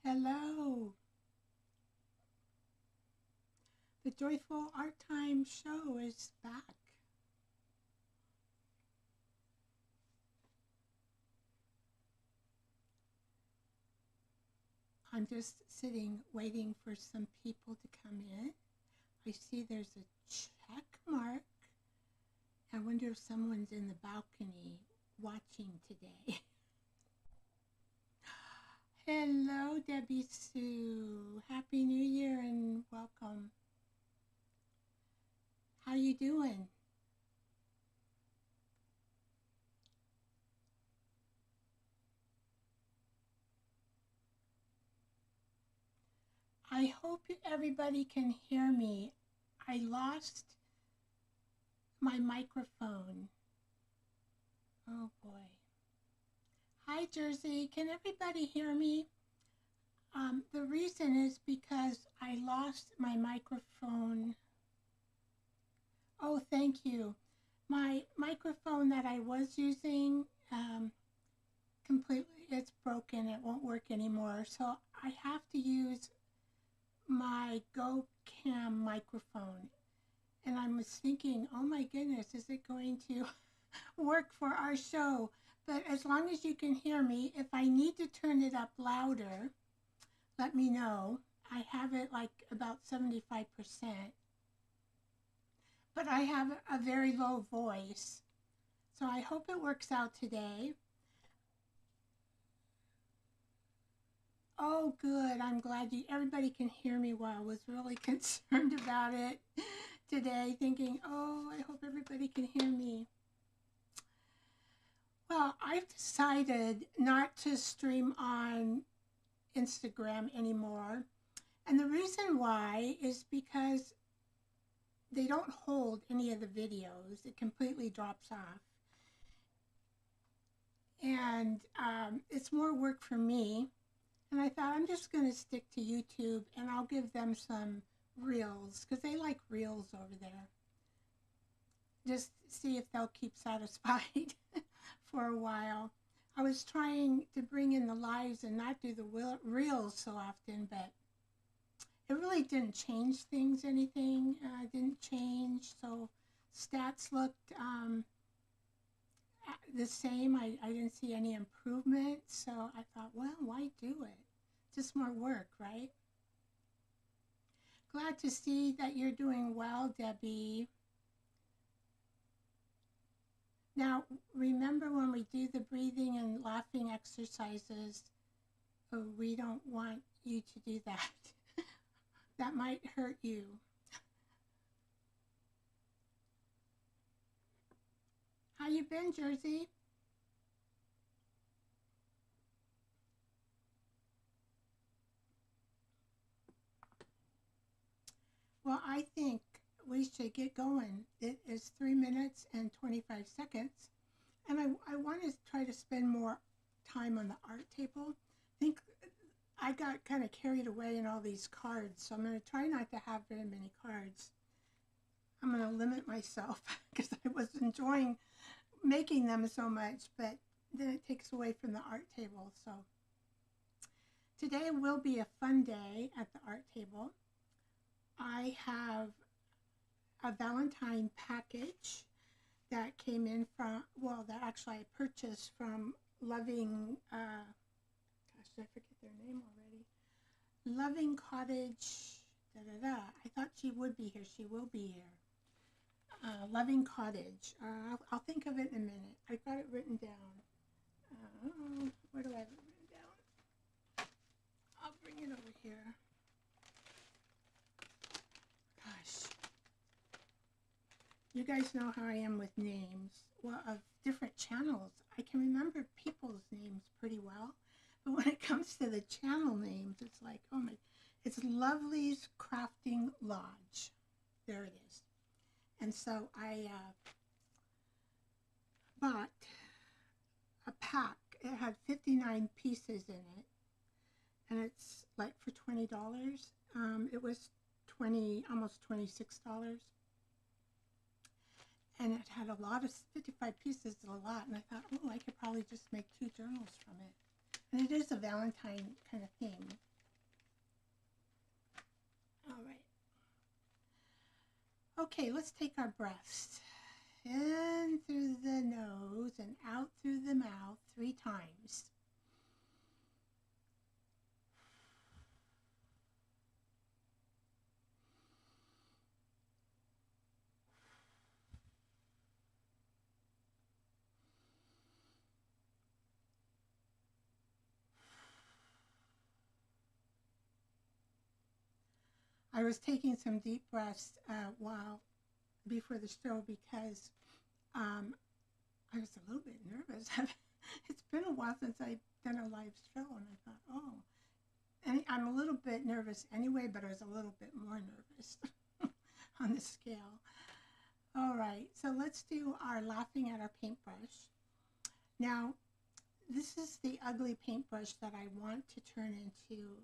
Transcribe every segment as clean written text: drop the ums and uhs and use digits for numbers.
Hello. The Joyful Art Time show is back. I'm just sitting waiting for some people to come in. I see there's a check mark. I wonder if someone's in the balcony watching today. Hello, Debbie Sue. Happy New Year and welcome. How you doing? I hope everybody can hear me. I lost my microphone. Oh boy. Hi, Jersey. Can everybody hear me? The reason is because I lost my microphone. Oh, thank you. My microphone that I was using, completely, it's broken. It won't work anymore. So I have to use my GoCam microphone. And I was thinking, oh my goodness, is it going to work for our show? But as long as you can hear me, if I need to turn it up louder, let me know. I have it like about 75%. But I have a very low voice. So I hope it works out today. Oh, good. I'm glad everybody can hear me well. I was really concerned about it today, thinking, oh, I hope everybody can hear me. Well, I've decided not to stream on Instagram anymore. And the reason why is because they don't hold any of the videos. It completely drops off. And it's more work for me. And I thought I'm just going to stick to YouTube and I'll give them some reels because they like reels over there. Just see if they'll keep satisfied for a while. I was trying to bring in the lives and not do the reels so often, but it really didn't change things, anything. Didn't change. So stats looked the same. I didn't see any improvement. So I thought, well, why do it? Just more work, right? Glad to see that you're doing well, Debbie. Now, remember when we do the breathing and laughing exercises, we don't want you to do that. That might hurt you. How you been, Jersey? Well, I think we should get going. It is 3 minutes and 25 seconds. And I want to try to spend more time on the art table. I think I got kind of carried away in all these cards, so I'm going to try not to have very many cards. I'm going to limit myself because I was enjoying making them so much, but then it takes away from the art table. So today will be a fun day at the art table. I have a Valentine package that came in from, well, that actually I purchased from Loving, gosh, I forget their name already. Loving Cottage, I thought she would be here. She will be here. Loving Cottage. I'll think of it in a minute. I got it written down. Where do I have it written down? I'll bring it over here. Gosh. You guys know how I am with names. Well, of different channels. I can remember people's names pretty well. But when it comes to the channel names, it's like, oh my, it's Lovely's Crafting Lodge. There it is. And so I bought a pack. It had 59 pieces in it. And it's like for $20. It was almost $26. And it had a lot of 55 pieces, a lot. And I thought, oh, I could probably just make 2 journals from it. And it is a Valentine kind of theme. Okay, let's take our breaths. In through the nose and out through the mouth 3 times. I was taking some deep breaths before the show because I was a little bit nervous. It's been a while since I've done a live show, and I thought, oh, and I'm a little bit nervous anyway, but I was a little bit more nervous on the scale. All right, so let's do our laughing at our paintbrush. Now, this is the ugly paintbrush that I want to turn into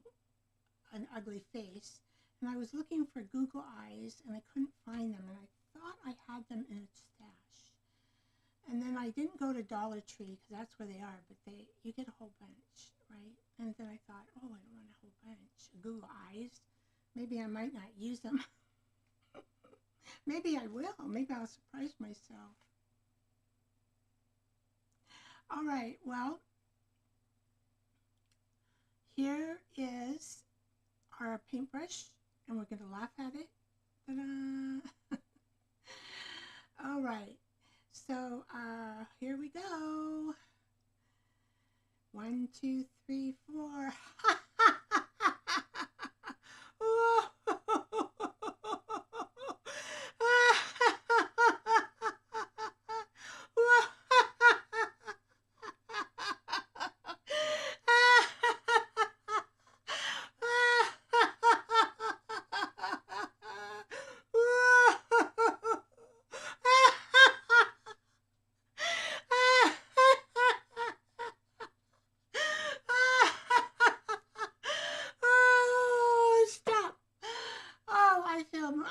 an ugly face. And I was looking for Google eyes, and I couldn't find them, and I thought I had them in a stash. And then I didn't go to Dollar Tree, because that's where they are, but you get a whole bunch, right? And then I thought, oh, I don't want a whole bunch of Google eyes. Maybe I might not use them. Maybe I will. Maybe I'll surprise myself. All right, well, here is our paintbrush, and we're going to laugh at it. Ta-da! All right, so here we go. 1, 2, 3, 4.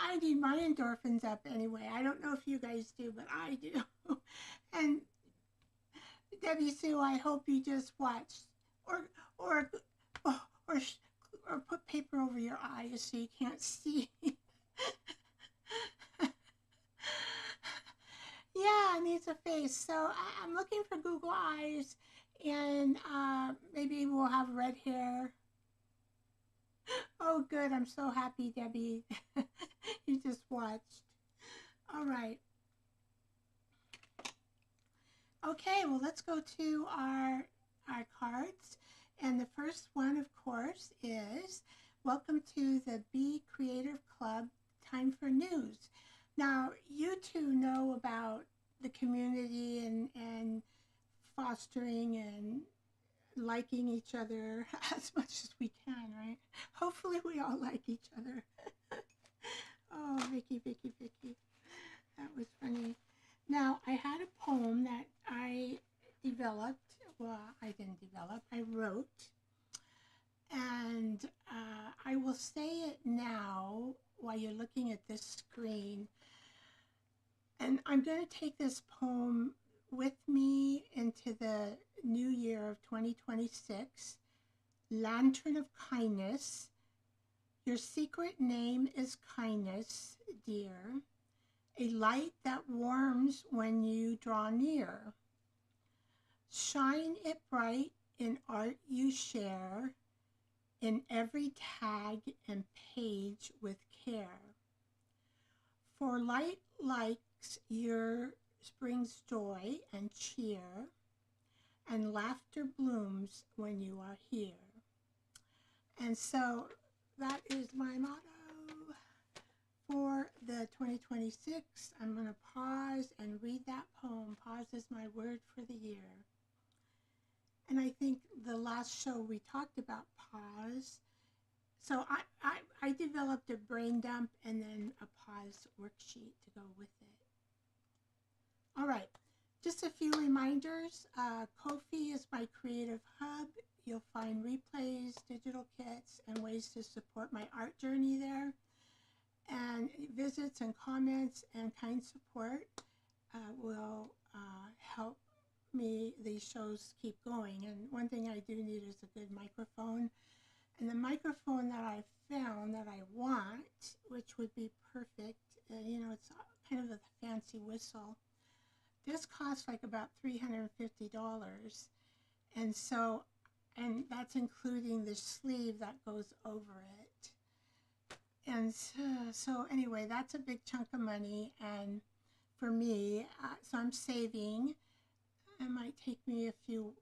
I need my endorphins up anyway. I don't know if you guys do, but I do. And Debbie Sue, I hope you just watched or put paper over your eyes so you can't see. Yeah, it needs a face. So I'm looking for Google eyes, and maybe we'll have red hair. Oh, good. I'm so happy, Debbie. You just watched. All right. Okay, well, let's go to our cards. And the first one, of course, is welcome to the Be Creative Club, time for news. Now, you two know about the community and fostering and liking each other as much as we can, right? Hopefully we all like each other. Oh, Vicky. That was funny. Now, I had a poem that I developed. Well, I didn't develop. I wrote. And I will say it now while you're looking at this screen. And I'm going to take this poem with me into the new year of 2026. Lantern of Kindness. Your secret name is kindness, dear. A light that warms when you draw near. Shine it bright in art you share, in every tag and page with care. For light likes your brings joy and cheer, and laughter blooms when you are here. And so that is my motto for the 2026. I'm going to pause and read that poem. Pause is my word for the year. And I think the last show we talked about pause. So I developed a brain dump and then a pause worksheet to go with it. All right, just a few reminders. Ko-fi is my creative hub. You'll find replays, digital kits, and ways to support my art journey there. And visits and comments and kind support will help me, these shows keep going. And one thing I do need is a good microphone. And the microphone that I found that I want, which would be perfect, you know, it's kind of a fancy whistle. This costs like about $350, and so, and that's including the sleeve that goes over it. And so anyway, that's a big chunk of money, and for me, so I'm saving. It might take me a few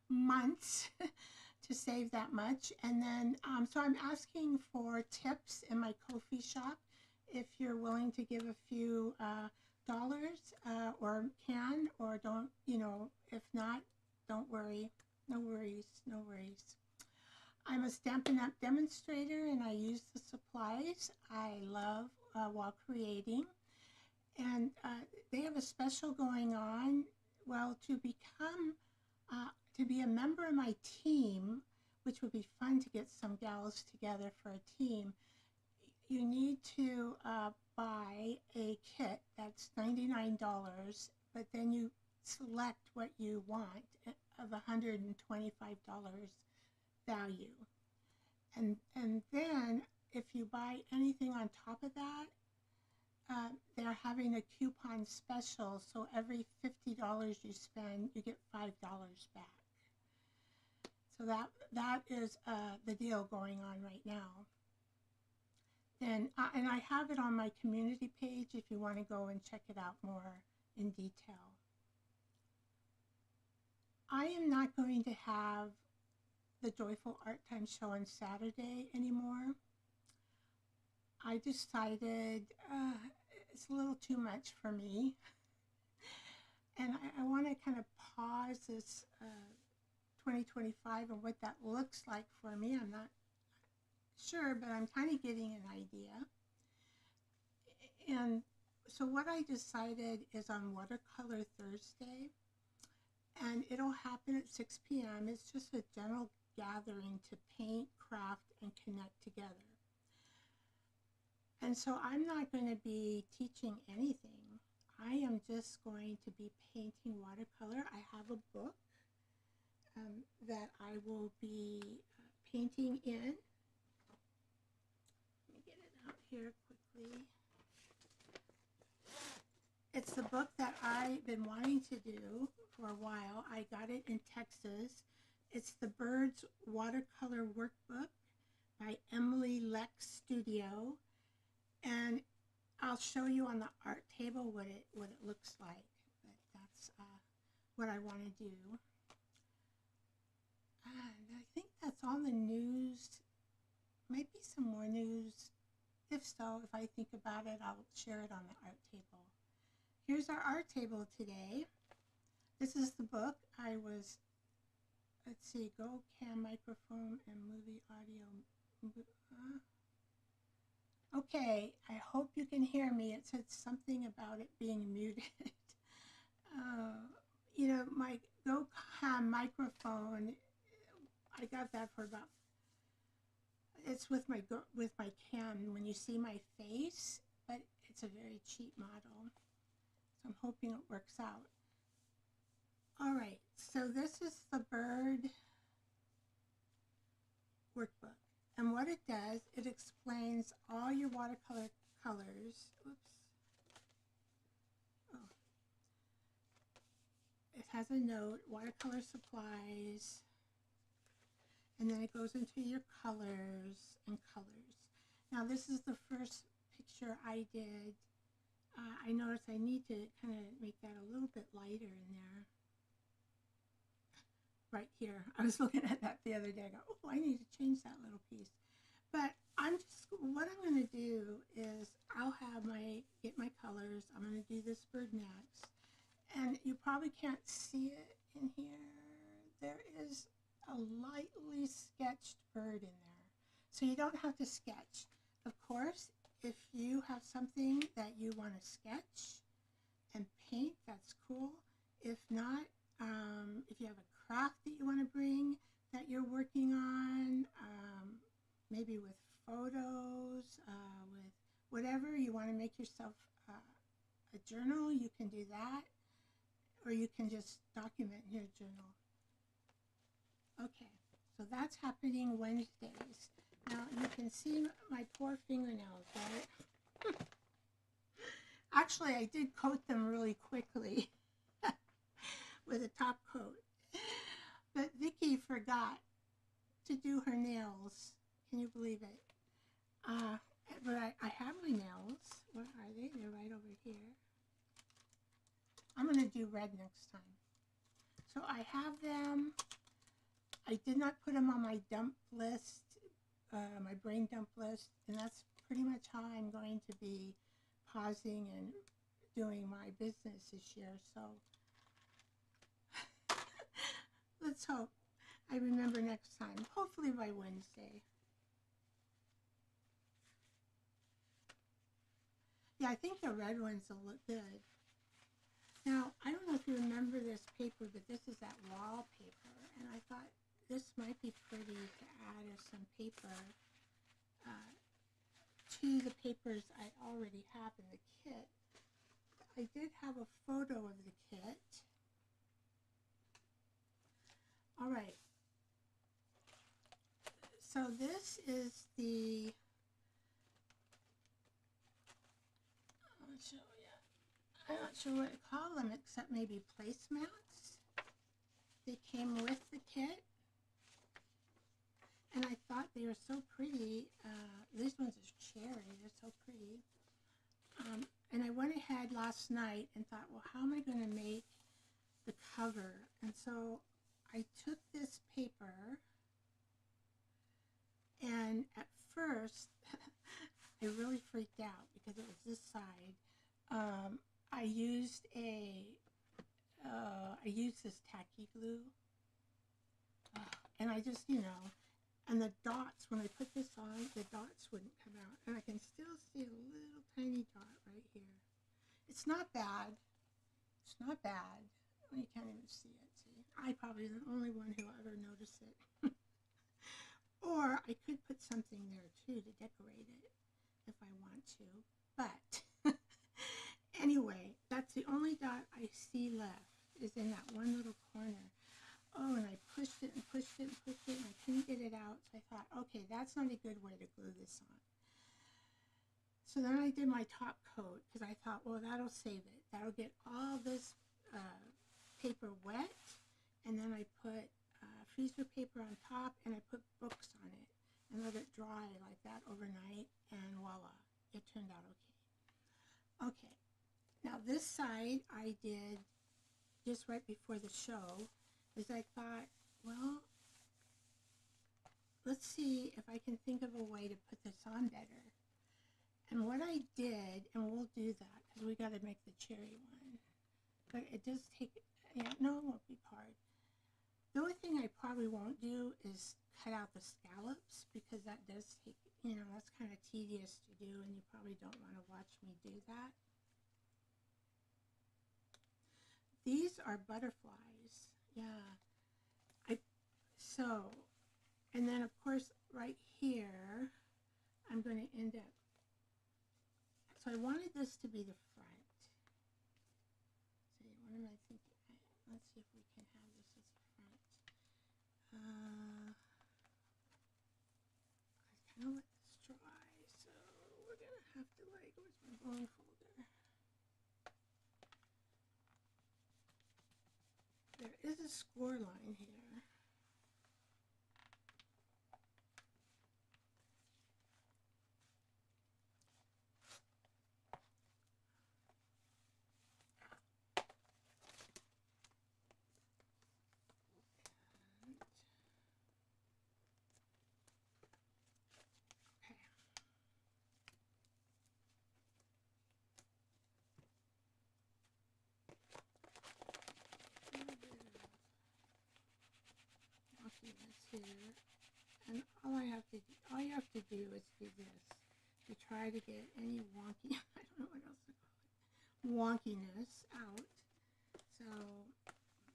months to save that much, and then so I'm asking for tips in my Ko-fi shop. If you're willing to give a few dollars, or can, or don't, you know, if not, don't worry, no worries, no worries. I'm a Stampin' Up demonstrator, and I use the supplies I love while creating. And they have a special going on. Well, to be a member of my team, which would be fun to get some gals together for a team, you need to buy a kit that's $99, but then you select what you want of $125 value. And then if you buy anything on top of that, they're having a coupon special, so every $50 you spend, you get $5 back. So that is the deal going on right now. Then, and I have it on my community page if you want to go and check it out more in detail. I am not going to have the Joyful Art Time show on Saturday anymore. I decided it's a little too much for me, and I want to kind of pause this 2025 and what that looks like for me. I'm not sure, but I'm kind of getting an idea. And so what I decided is on Watercolor Thursday, and it'll happen at 6 p.m. It's just a general gathering to paint, craft, and connect together. And so I'm not going to be teaching anything. I am just going to be painting watercolor. I have a book that I will be painting in. Let me get it out here quickly. It's the book that I've been wanting to do for a while. I got it in Texas. It's the Birds Watercolor Workbook by Emily Lex Studio. And I'll show you on the art table what it looks like. But that's what I want to do. And I think that's all the news. Maybe some more news. If so, if I think about it, I'll share it on the art table. Here's our art table today. This is the book. I was, let's see, Go Cam Microphone and Movie Audio. Okay, I hope you can hear me. It said something about it being muted. You know, my Go Cam microphone, I got that for about, it's with my cam when you see my face, but it's a very cheap model. So I'm hoping it works out. All right, so this is the Bird Workbook. And what it does, it explains all your watercolor colors. Oops. Oh. It has a note, watercolor supplies. And then it goes into your colors and colors. Now this is the first picture I did. I noticed I need to kind of make that a little bit lighter in there. Right here. I was looking at that the other day. I go, oh, I need to change that little piece. But what I'm going to do is I'll get my colors. I'm going to do this bird next. And you probably can't see it in here. There is a lightly sketched bird in there. So you don't have to sketch. Of course, if you have something that you want to sketch and paint, that's cool. If not, if you have a craft that you want to bring that you're working on, maybe with photos, with whatever, you want to make yourself a journal, you can do that, or you can just document in your journal. Okay, so that's happening Wednesdays. Now you can see my poor fingernails, right? Actually, I did coat them really quickly with a top coat. But Vicky forgot to do her nails. Can you believe it? But I have my nails. What are they? They're right over here. I'm going to do red next time. So I have them. I did not put them on my dump list, my brain dump list, and that's pretty much how I'm going to be pausing and doing my business this year. So let's hope I remember next time, hopefully by Wednesday. Yeah, I think the red ones will look good. Now, I don't know if you remember this paper, but this is that wallpaper, and I thought this might be pretty to add as some paper to the papers I already have in the kit. I did have a photo of the kit. All right. So this is the, I'm not sure what to call them except maybe placemats. They came with the kit. And I thought they were so pretty. These ones are cherry. They're so pretty. And I went ahead last night and thought, well, how am I going to make the cover? And so I took this paper, and at first, I really freaked out because it was this side. I used this tacky glue, and I just, and the dots, when I put this on, the dots wouldn't come out. And I can still see a little tiny dot right here. It's not bad. It's not bad. Well, you can't even see it. See, I probably am the only one who will ever notice it. Or I could put something there too to decorate it if I want to. But anyway, that's the only dot I see left is in that one little corner. Oh, and I pushed it and pushed it and pushed it, and I couldn't get it out. So I thought, okay, that's not a good way to glue this on. So then I did my top coat because I thought, well, that'll save it. That'll get all this paper wet. And then I put freezer paper on top, and I put books on it and let it dry like that overnight, and voila, it turned out okay. Okay, now this side I did just right before the show. Is I thought, well, let's see if I can think of a way to put this on better. And what I did, and we'll do that because we got to make the cherry one, but it does take, no, it won't be hard. The only thing I probably won't do is cut out the scallops because that does take, that's kind of tedious to do, and you probably don't want to watch me do that. These are butterflies. Yeah. And then of course right here, I'm going to end up, so I wanted this to be the front. See, what am I thinking? Let's see if we can have this as the front. I kind of let this dry, so we're going to have to where's my bone folder? There is a score line here. Here, and all you have to do is do this to try to get any wonky, I don't know what else to call it, wonkiness out. So,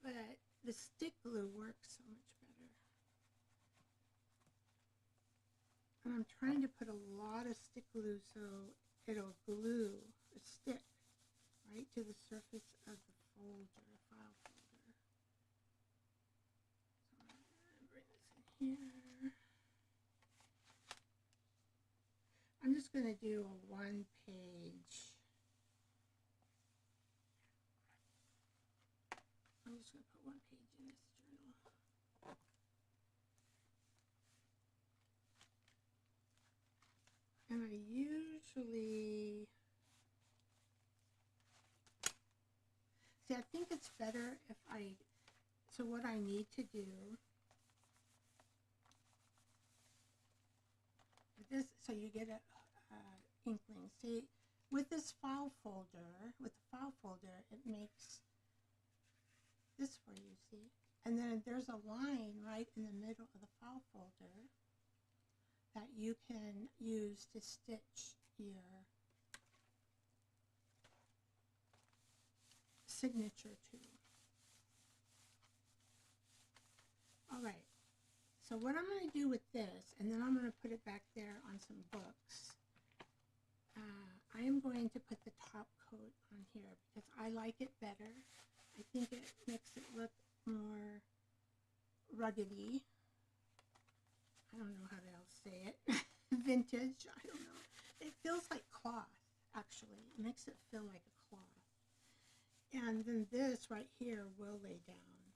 but the stick glue works so much better. And I'm trying to put a lot of stick glue so it'll glue the stick right to the surface of the folder, file folder. So I'm going to bring this in here. just going to do a 1-page. I'm just going to put 1 page in this journal. And I usually, see, I think it's better if so what I need to do, this, so you get a inkling. See, with this file folder, it makes this for you, see? And then there's a line right in the middle of the file folder that you can use to stitch your signature to. All right, so what I'm going to do with this, and then I'm going to put it back there on some books, I am going to put the top coat on here because I like it better. I think it makes it look more ruggedy. I don't know how to else say it. Vintage, I don't know. It feels like cloth, actually. It makes it feel like a cloth. And then this right here will lay down.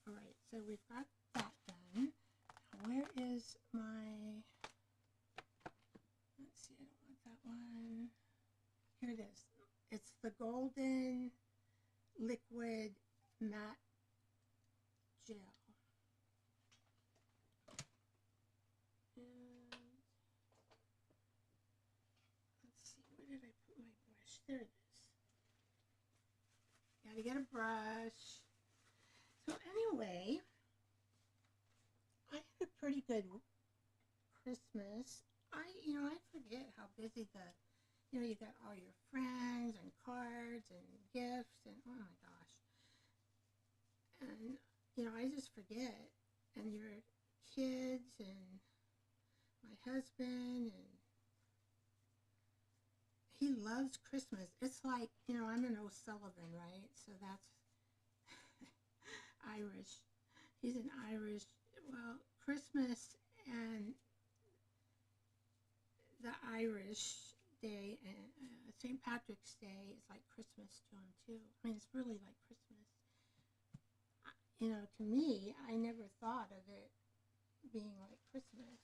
All right, so we've got that done. Now, where is my, let's see, I don't want that one. Here it is. It's the golden liquid matte gel. And let's see, where did I put my brush? There it is. Gotta get a brush. So anyway, I had a pretty good Christmas. I forget how busy you got all your friends and cards and gifts and oh my gosh. And, I just forget. And your kids and my husband, and he loves Christmas. It's like, I'm an O'Sullivan, right? So that's Irish. He's an Irish. Well, Christmas and the Irish Day and St. Patrick's Day is like Christmas to him too. I mean, it's really like Christmas. To me, I never thought of it being like Christmas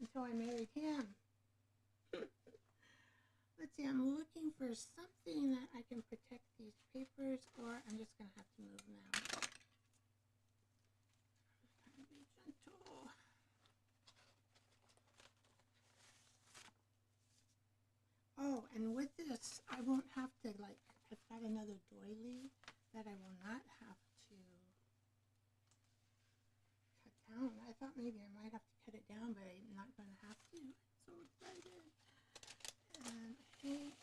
until I married him. Let's see, I'm looking for something that I can protect these papers, or I'm just going to have to move them out. Be gentle. Oh, and with this, I won't have to, I've got another doily that I will not have to cut down. I thought maybe I might have to cut it down, but I'm not going to have to. I'm so excited. And I think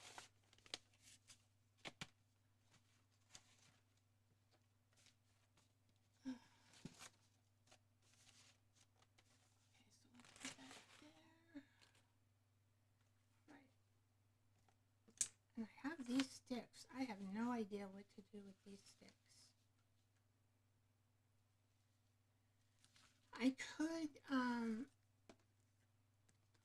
and I have these sticks. I have no idea what to do with these sticks. I could, I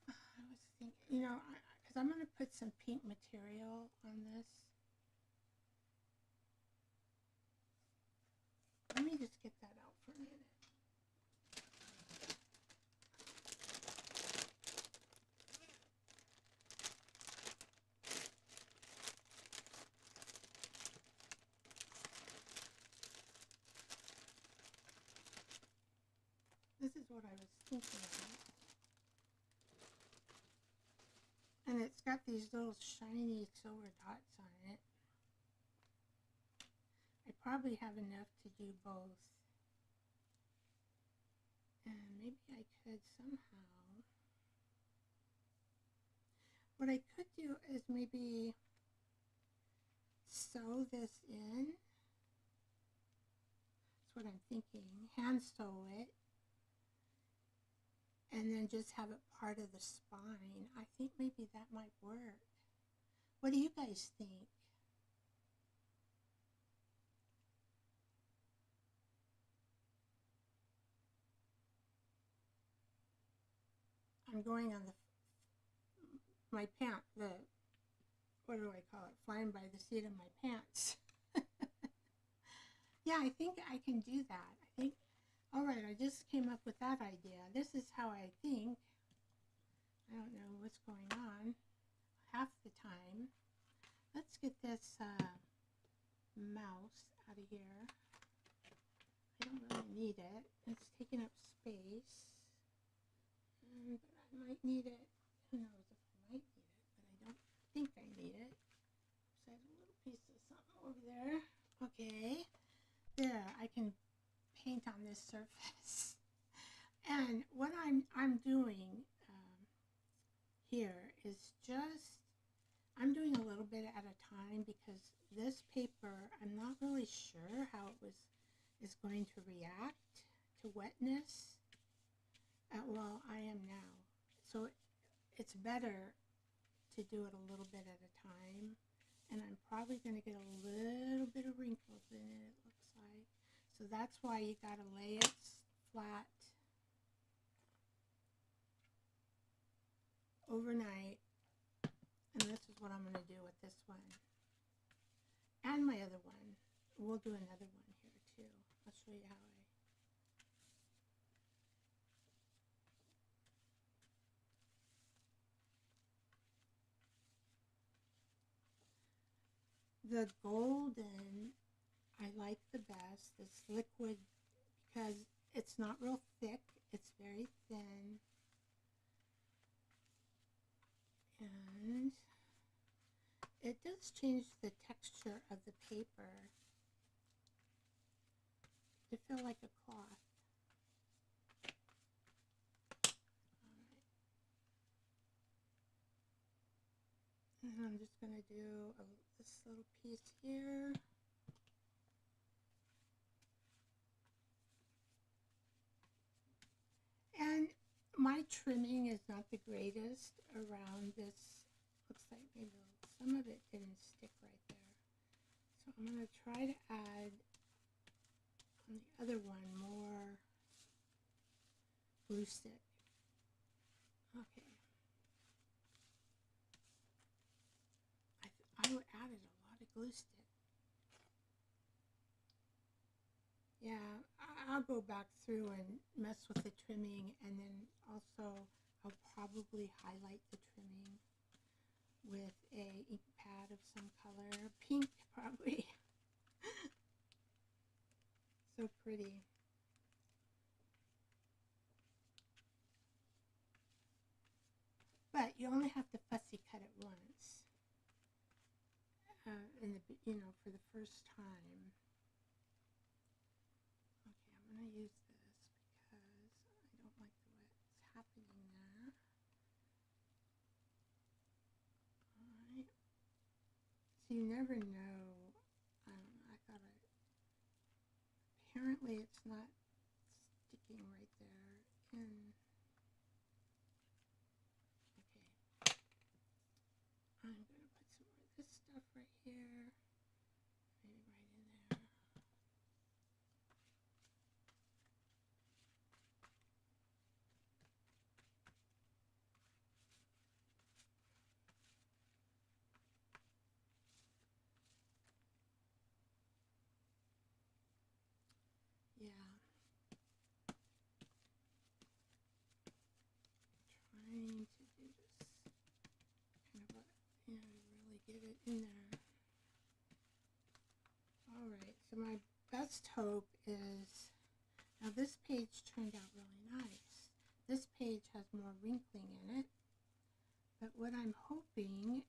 was thinking, because I'm going to put some pink material on this. Let me just get that out for a minute. This is what I was thinking about. And it's got these little shiny silver dots on it. I probably have enough to do both. And maybe I could somehow. What I could do is maybe sew this in. That's what I'm thinking. Hand sew it. And then just have it part of the spine. I think maybe that might work. What do you guys think? I'm going on the my pant, what do I call it, flying by the seat of my pants. Yeah, I think I can do that. I think, all right, I just came up with that idea. This is how I think. I don't know what's going on half the time. Let's get this mouse out of here. I don't really need it. It's taking up space. But I might need it. Who knows if I might need it, but I don't think I need it. So I have a little piece of something over there. Okay. There, I can paint on this surface. And what I'm doing here is just, I'm doing a little bit at a time because this paper, I'm not really sure how it is going to react to wetness. Well, I am now. So it's better to do it a little bit at a time. And I'm probably going to get a little bit of wrinkles in it, it looks like. So that's why you got to lay it flat overnight. And this is what I'm going to do with this one. And my other one. We'll do another one here too. I'll show you how the golden I like the best, this liquid, because it's not real thick, it's very thin, and it does change the texture of the paper to feel like a cloth. And I'm just going to do this little piece here. And my trimming is not the greatest around this. Looks like maybe some of it didn't stick right there. So I'm going to try to add on the other one more glue stick. Okay. I added a lot of glue stick. Yeah, I'll go back through and mess with the trimming, and then also I'll probably highlight the trimming with a ink pad of some color. Pink, probably. So pretty. But you only have to fussy cut it once. For the first time. Okay, I'm going to use this because I don't like what's happening there. Alright. So you never know. I don't know. I thought apparently it's not sticking right there. Okay. I'm going to put some more of this stuff right here. Maybe right in there. Yeah. Trying to do this kind of really get it in there. Alright, so my best hope is, now this page turned out really nice. This page has more wrinkling in it, but what I'm hoping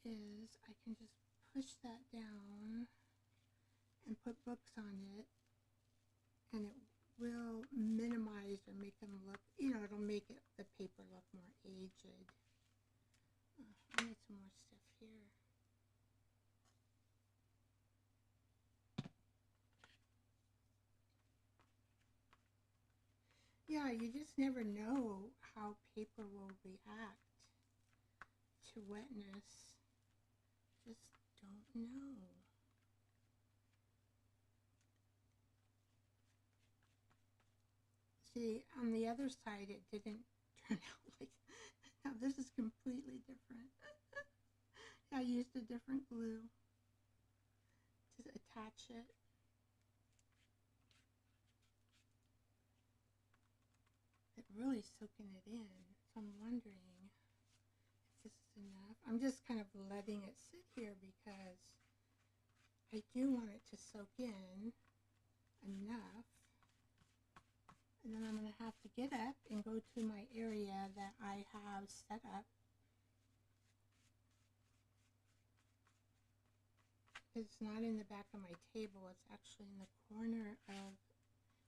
is I can just push that down and put books on it, and it will minimize or make them look, it'll make the paper look more aged. I need some more stuff here. Yeah, you just never know how paper will react to wetness. Just don't know. See, on the other side it didn't turn out like, now this is completely different. I used a different glue to attach it. It's really soaking it in, so I'm wondering if this is enough. I'm just kind of letting it sit here because I do want it to soak in enough. And then I'm going to have to get up and go to my area that I have set up. It's not in the back of my table, it's actually in the corner of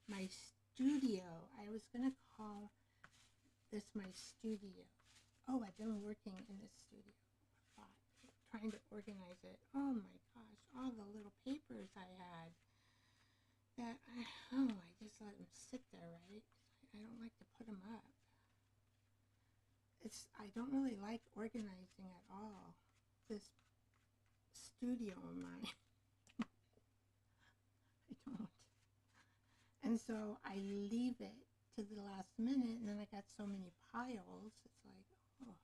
my studio. I was going to call this my studio. Oh, I've been working in this studio a lot, trying to organize it. Oh my gosh, all the little papers I had that I just let them sit there, right? I don't like to put them up. I don't really like organizing at all, this studio of mine. I don't. And so I leave it to the last minute, and then I got so many piles. It's like, oh,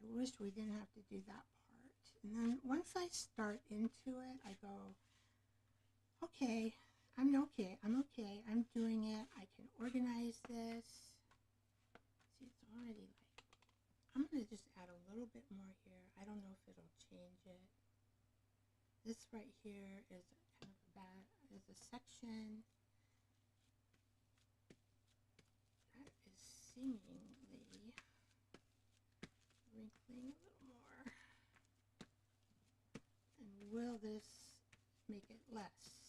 I wish we didn't have to do that part. And then once I start into it, I go, okay, I'm okay, I'm doing it, I can organize this. See, it's already like, I'm going to just add a little bit more here. I don't know if it'll change it. This right here is kind of is a section that is seemingly wrinkling a little more. And will this make it less?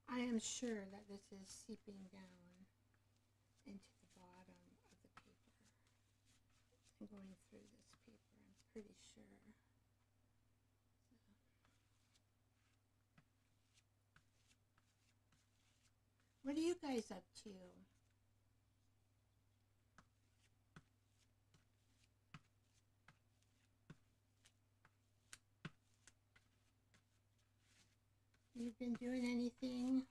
I am sure that this is seeping down into the bottom of the paper and going through this paper, I'm pretty sure. What are you guys up to? You've been doing anything?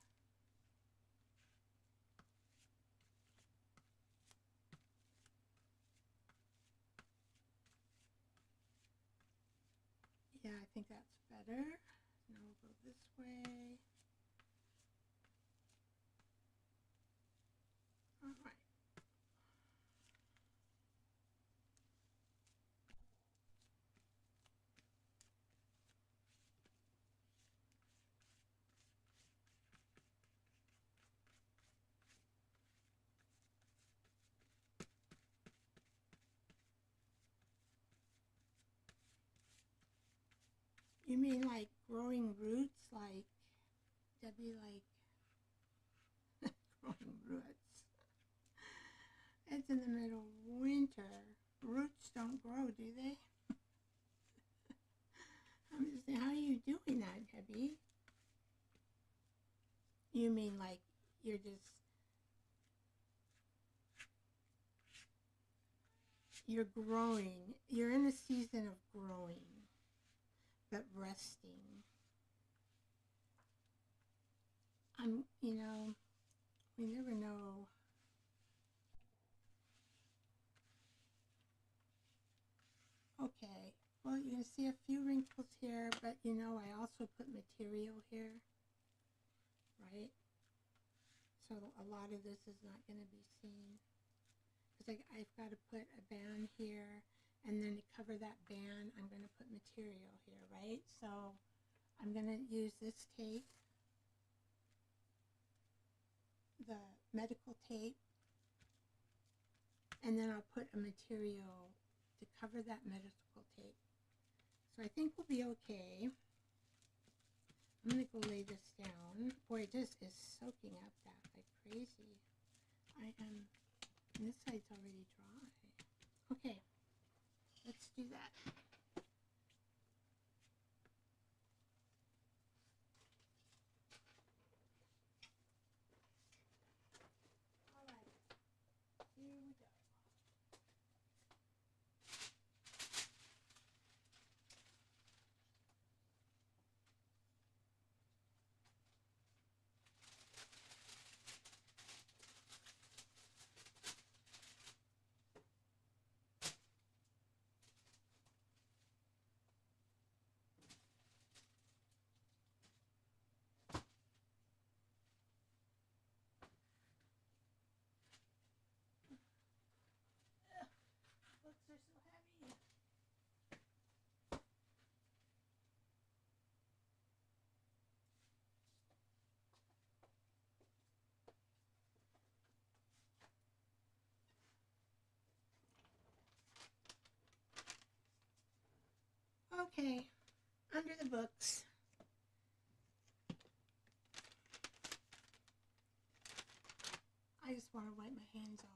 Yeah, I think that's better. Now we'll go this way. All right. You mean like growing roots, like Debbie, like growing roots? It's in the middle of winter. Roots don't grow, do they? I'm just saying, how are you doing that, Debbie? You mean like you're just, you're growing, you're in a season of growing, but resting. You know, we never know. Okay, well, you can see a few wrinkles here, but you know, I also put material here, right? So a lot of this is not going to be seen. Because I've got to put a band here, and then to cover that band, I'm going to put material here, right? So I'm going to use this tape, the medical tape, and then I'll put a material to cover that medical tape. So I think we'll be okay. I'm going to go lay this down. Boy, this is soaking up that like crazy. And this side's already dry. Okay, let's do that. All right, here we go. Okay, under the books. I just want to wipe my hands off.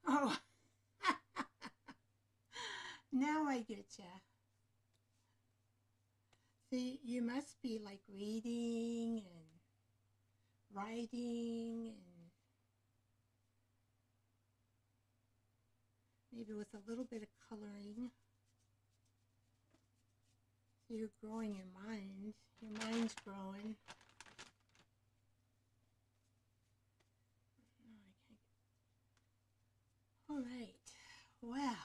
Oh, now I get ya. See, you must be like reading and writing and maybe with a little bit of coloring. So you're growing your mind. Your mind's growing. No, I can't. All right. Well.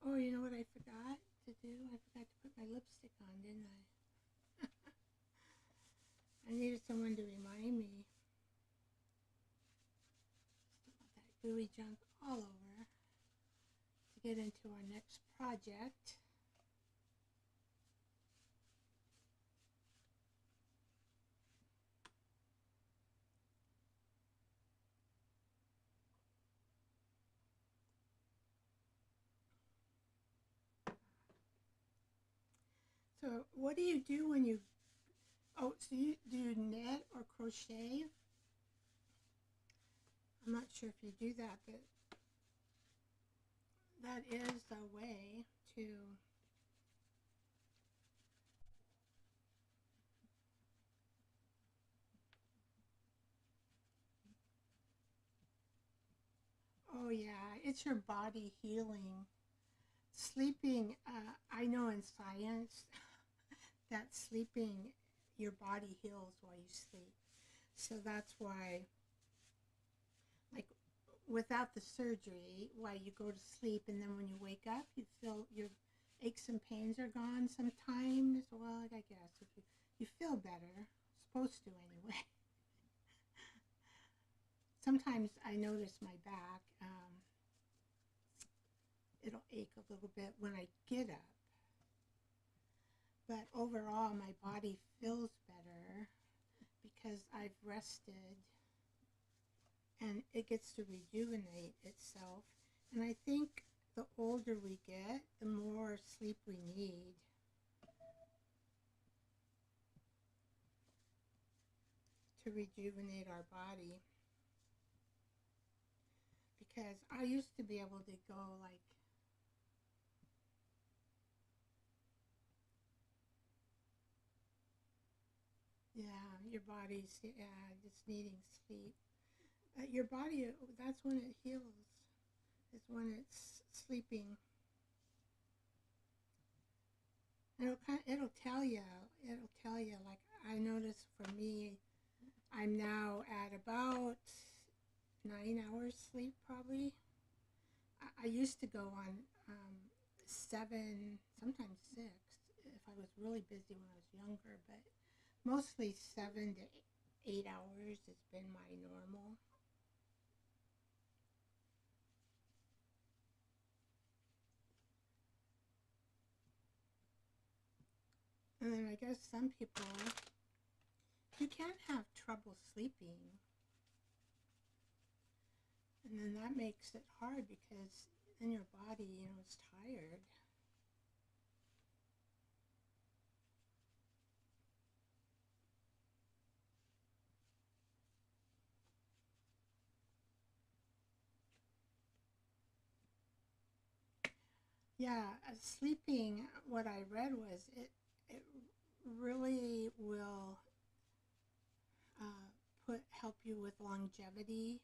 Oh, you know what I forgot to do? I forgot to put my lipstick on, didn't I? I needed someone to remind me. Still got that gooey junk all over to get into our next project. So what do you do when you, oh, so you do knit or crochet? I'm not sure if you do that, but that is a way to, oh yeah, it's your body healing. Sleeping, I know in science that sleeping, your body heals while you sleep. So that's why, like, without the surgery, why you go to sleep and then when you wake up, you feel your aches and pains are gone sometimes. Well, I guess if you feel better, supposed to anyway. Sometimes I notice my back, it'll ache a little bit when I get up. But overall, my body feels better because I've rested and it gets to rejuvenate itself. And I think the older we get, the more sleep we need. To rejuvenate our body. Because I used to be able to go like, yeah, your body's, yeah, just needing sleep. Your body, that's when it heals, is when it's sleeping. It'll tell you, like I notice for me, I'm now at about 9 hours sleep probably. I used to go on 7, sometimes 6, if I was really busy when I was younger, but mostly 7 to 8 hours has been my normal. And then I guess some people, you can have trouble sleeping. And then that makes it hard because then your body, is tired. Yeah, sleeping, what I read was it really will help you with longevity,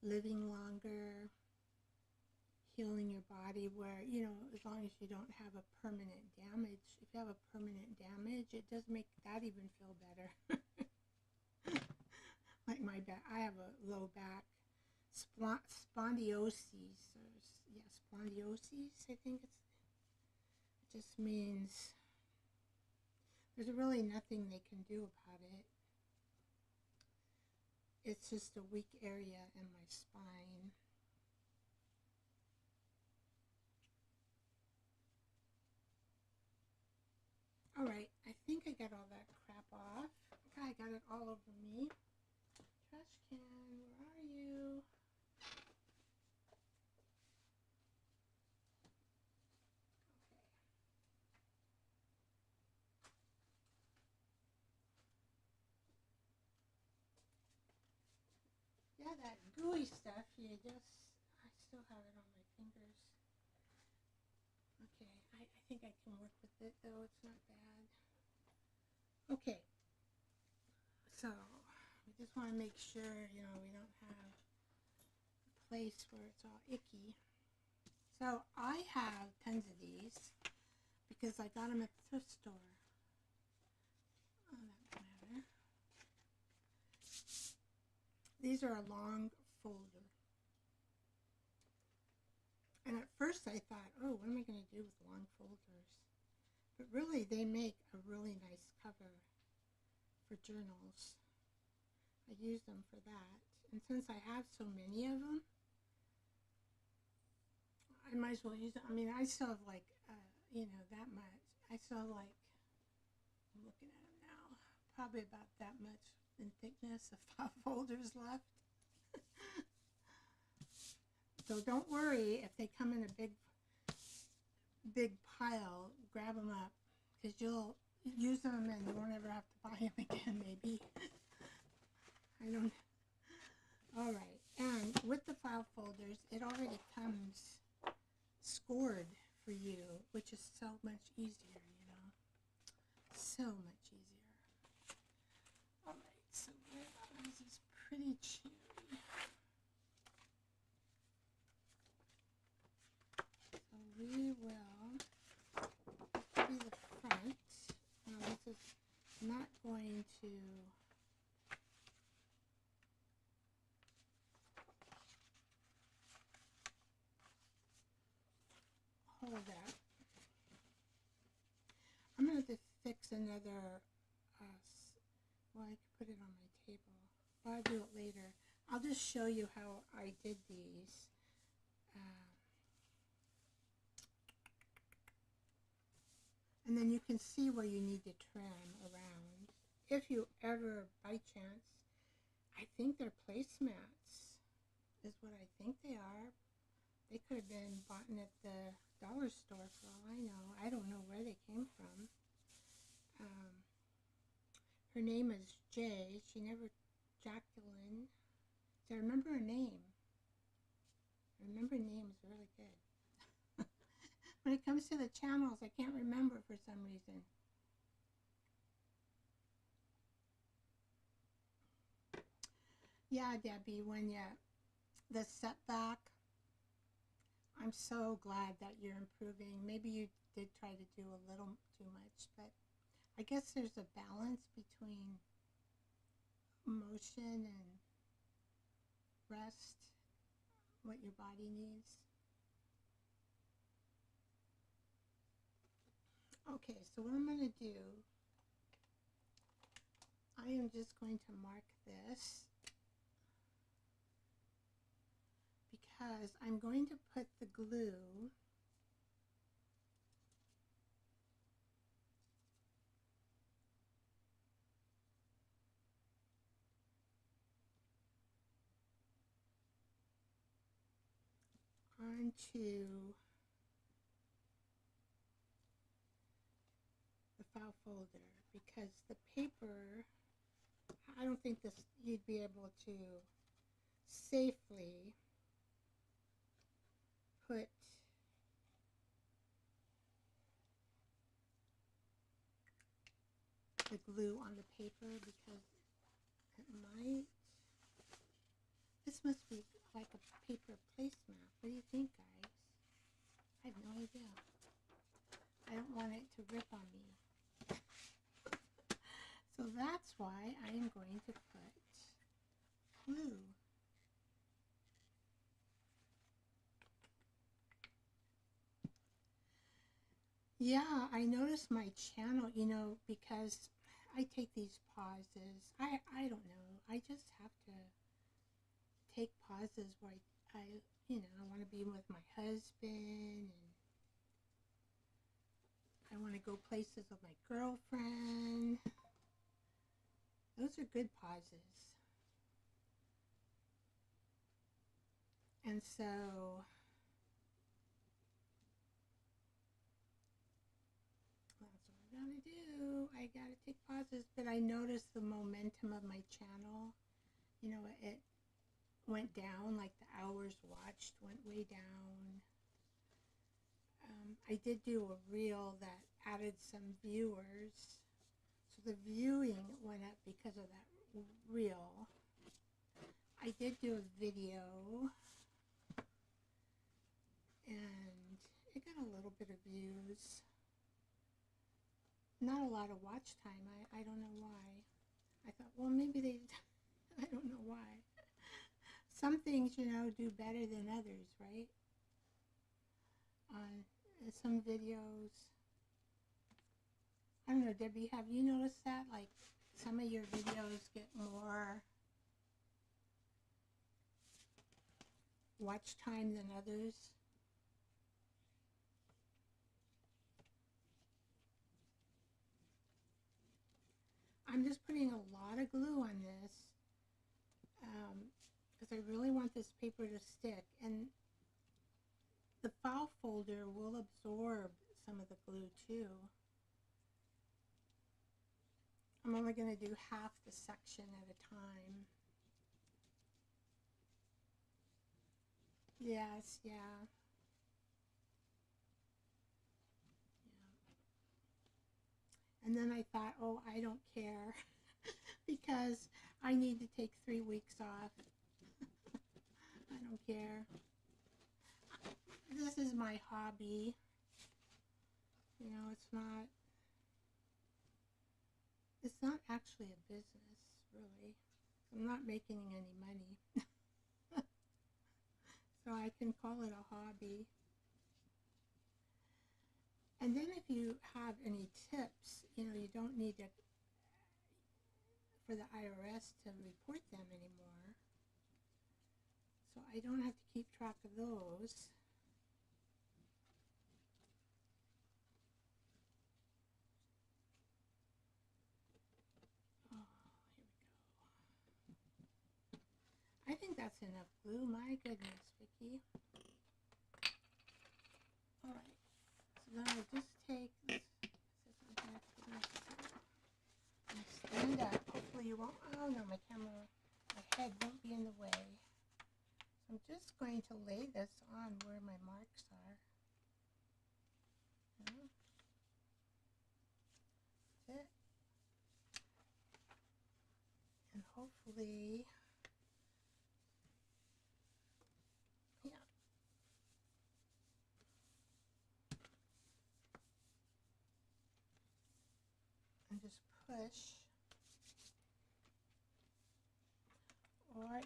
living longer, healing your body where, as long as you don't have a permanent damage. If you have a permanent damage, it does make that even feel better. Like my back, I have a low back spondylosis, or yeah, spondylosis, I think it just means there's really nothing they can do about it. It's just a weak area in my spine. All right, I think I got all that crap off. got it all over me. Trash can, where are you? Yeah, that gooey stuff, I still have it on my fingers. Okay, I think I can work with it though, it's not bad. Okay, so we just want to make sure, we don't have a place where it's all icky. So I have tons of these because I got them at the thrift store. Oh, that matter. These are a long folder. And at first I thought, oh, what am I going to do with long folders? But really, they make a really nice cover for journals. I use them for that. And since I have so many of them, I might as well use them. I mean, I still have like, that much. I still have like, I'm looking at them now, probably about that much in thickness of file folders left. So don't worry if they come in a big pile, grab them up, because you'll use them and you won't ever have to buy them again, maybe. I don't know. All right, and with the file folders, it already comes scored for you, which is so much easier, so much easier. All right, so this is pretty chewy. So we will be the front. Now this is not going to hold up. I'm going to fix another, well, I could put it on my table. Well, I'll do it later. I'll just show you how I did these. And then you can see where you need to trim around. If you ever, by chance, I think they're placemats, is what I think they are. They could have been bought at the dollar store for all I know. I don't know where they came from. Her name is Jay. Jacqueline. So I remember her name. I remember names really good. When it comes to the channels, I can't remember for some reason. Yeah, Debbie, the setback, I'm so glad that you're improving. Maybe you did try to do a little too much, but I guess there's a balance between motion and rest, what your body needs. Okay, so what I'm going to do, I am just going to mark this because I'm going to put the glue onto the file folder because the paper, I don't think you'd be able to safely put the glue on the paper because it might, this must be like a paper placemat. What do you think, guys? I have no idea. I don't want it to rip on me. So that's why I am going to put glue. Yeah, I noticed my channel, because I take these pauses. I don't know. I just have to take pauses where I want to be with my husband and I want to go places with my girlfriend. Those are good pauses. And so that's what I'm gonna do. I gotta take pauses, but I noticed the momentum of my channel. You know, it went down, like the hours watched went way down. I did do a reel that added some viewers, so the viewing went up because of that reel. I did do a video, and it got a little bit of views. Not a lot of watch time. I don't know why. I thought, well, maybe they, I don't know why. Some things, you know, do better than others, right? Some videos, I don't know, Debbie, have you noticed that? Like, some of your videos get more watch time than others? I'm just putting a lot of glue on this because I really want this paper to stick, and the file folder will absorb some of the glue too. I'm only going to do half the section at a time. Yes, yeah. And then I thought, oh, I don't care because I need to take 3 weeks off. I don't care. This is my hobby. You know, it's not actually a business, really. I'm not making any money. So I can call it a hobby. And then if you have any tips, you know, you don't need to, for the IRS to report them anymore. So I don't have to keep track of those. Oh, here we go. I think that's enough glue. My goodness, Vicki. All right. So then I just take this. Stand up. Hopefully you won't. Oh no, my camera, my head won't be in the way. So I'm just going to lay this on where my marks are. Yeah. That's it. And hopefully, yeah. And just push. Or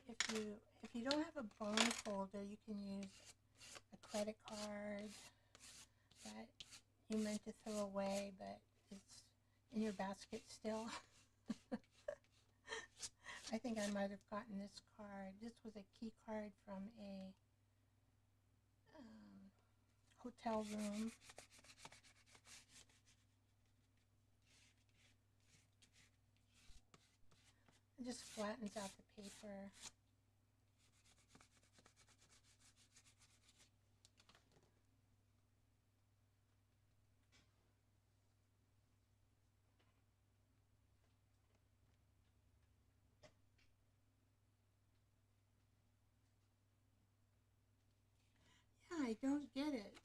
if you don't have a bone folder, you can use a credit card that you meant to throw away, but it's in your basket still. I think I might have gotten this card. This was a key card from a hotel room. It just flattens out the paper. Yeah, I don't get it.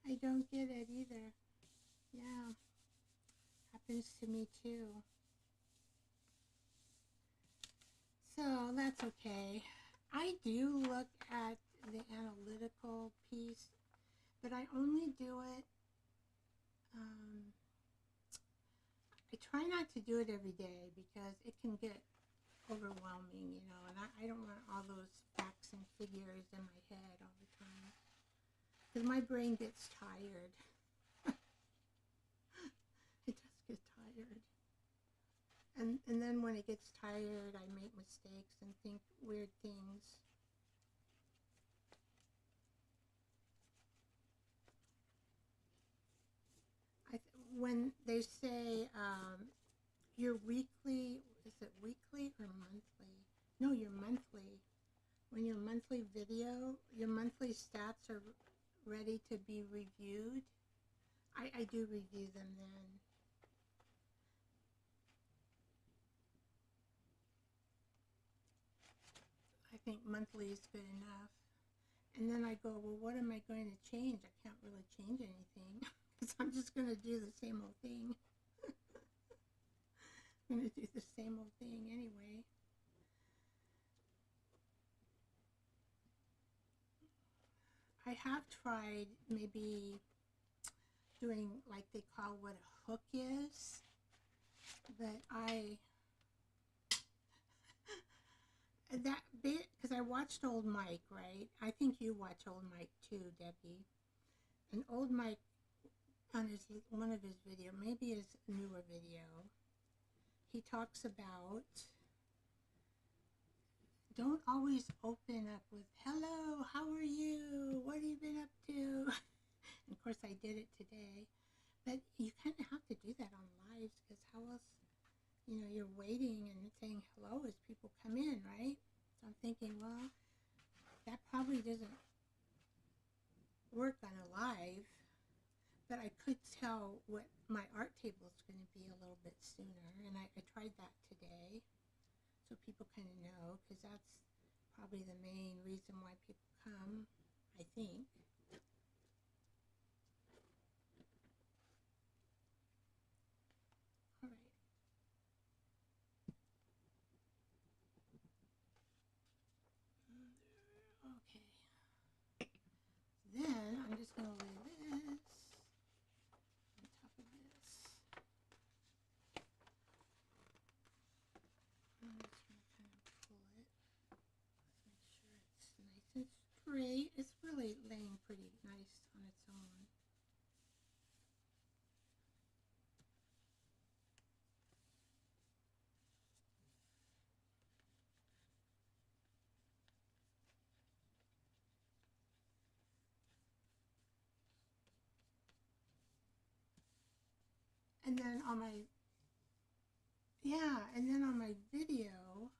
I don't get it either. Yeah, happens to me too. So that's okay. I do look at the analytical piece, but I only do it, I try not to do it every day because it can get overwhelming, you know, and I don't want all those facts and figures in my head all the time because my brain gets tired. It does get tired. And then when it gets tired, I make mistakes and think weird things. When they say your weekly, is it weekly or monthly? No, your monthly. When your monthly video, your monthly stats are ready to be reviewed, I do review them then. I think monthly is good enough. And then I go, well, what am I going to change? I can't really change anything because I'm just going to do the same old thing. I'm going to do the same old thing anyway. I have tried maybe doing like they call what a hook is, but that bit, because I watched old Mike, right? I think you watch old Mike too, Debbie. And old Mike, on one of his video, maybe his newer video, he talks about don't always open up with, hello, how are you? What have you been up to? And of course I did it today. But you kind of have to do that on lives, because how else, you're waiting and saying hello as people come in, right? So I'm thinking, well, that probably doesn't work on a live, but I could tell what my art table is going to be a little bit sooner, and I tried that today, so people kind of know, because that's probably the main reason why people come, I think. All right. Okay. Then I'm just going to lay this on top of this. I'm just going to kind of pull it. Let's make sure it's nice and straight. It's really laying pretty nice on its own. And then on my, and then on my video,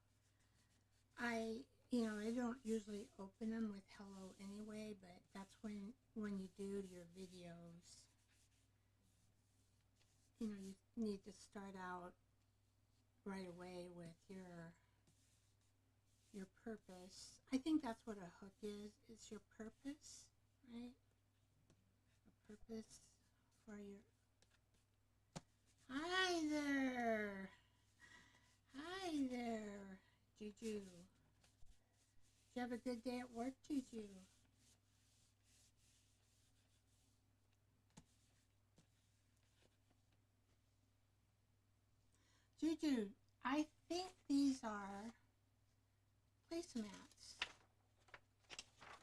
I don't usually open them with hello anyway, but that's when you do your videos, you need to start out right away with your purpose. I think that's what a hook is. It's your purpose, right? A purpose for your... Hi there! Hi there, Juju. Did you have a good day at work, Juju? Juju, I think these are placemats.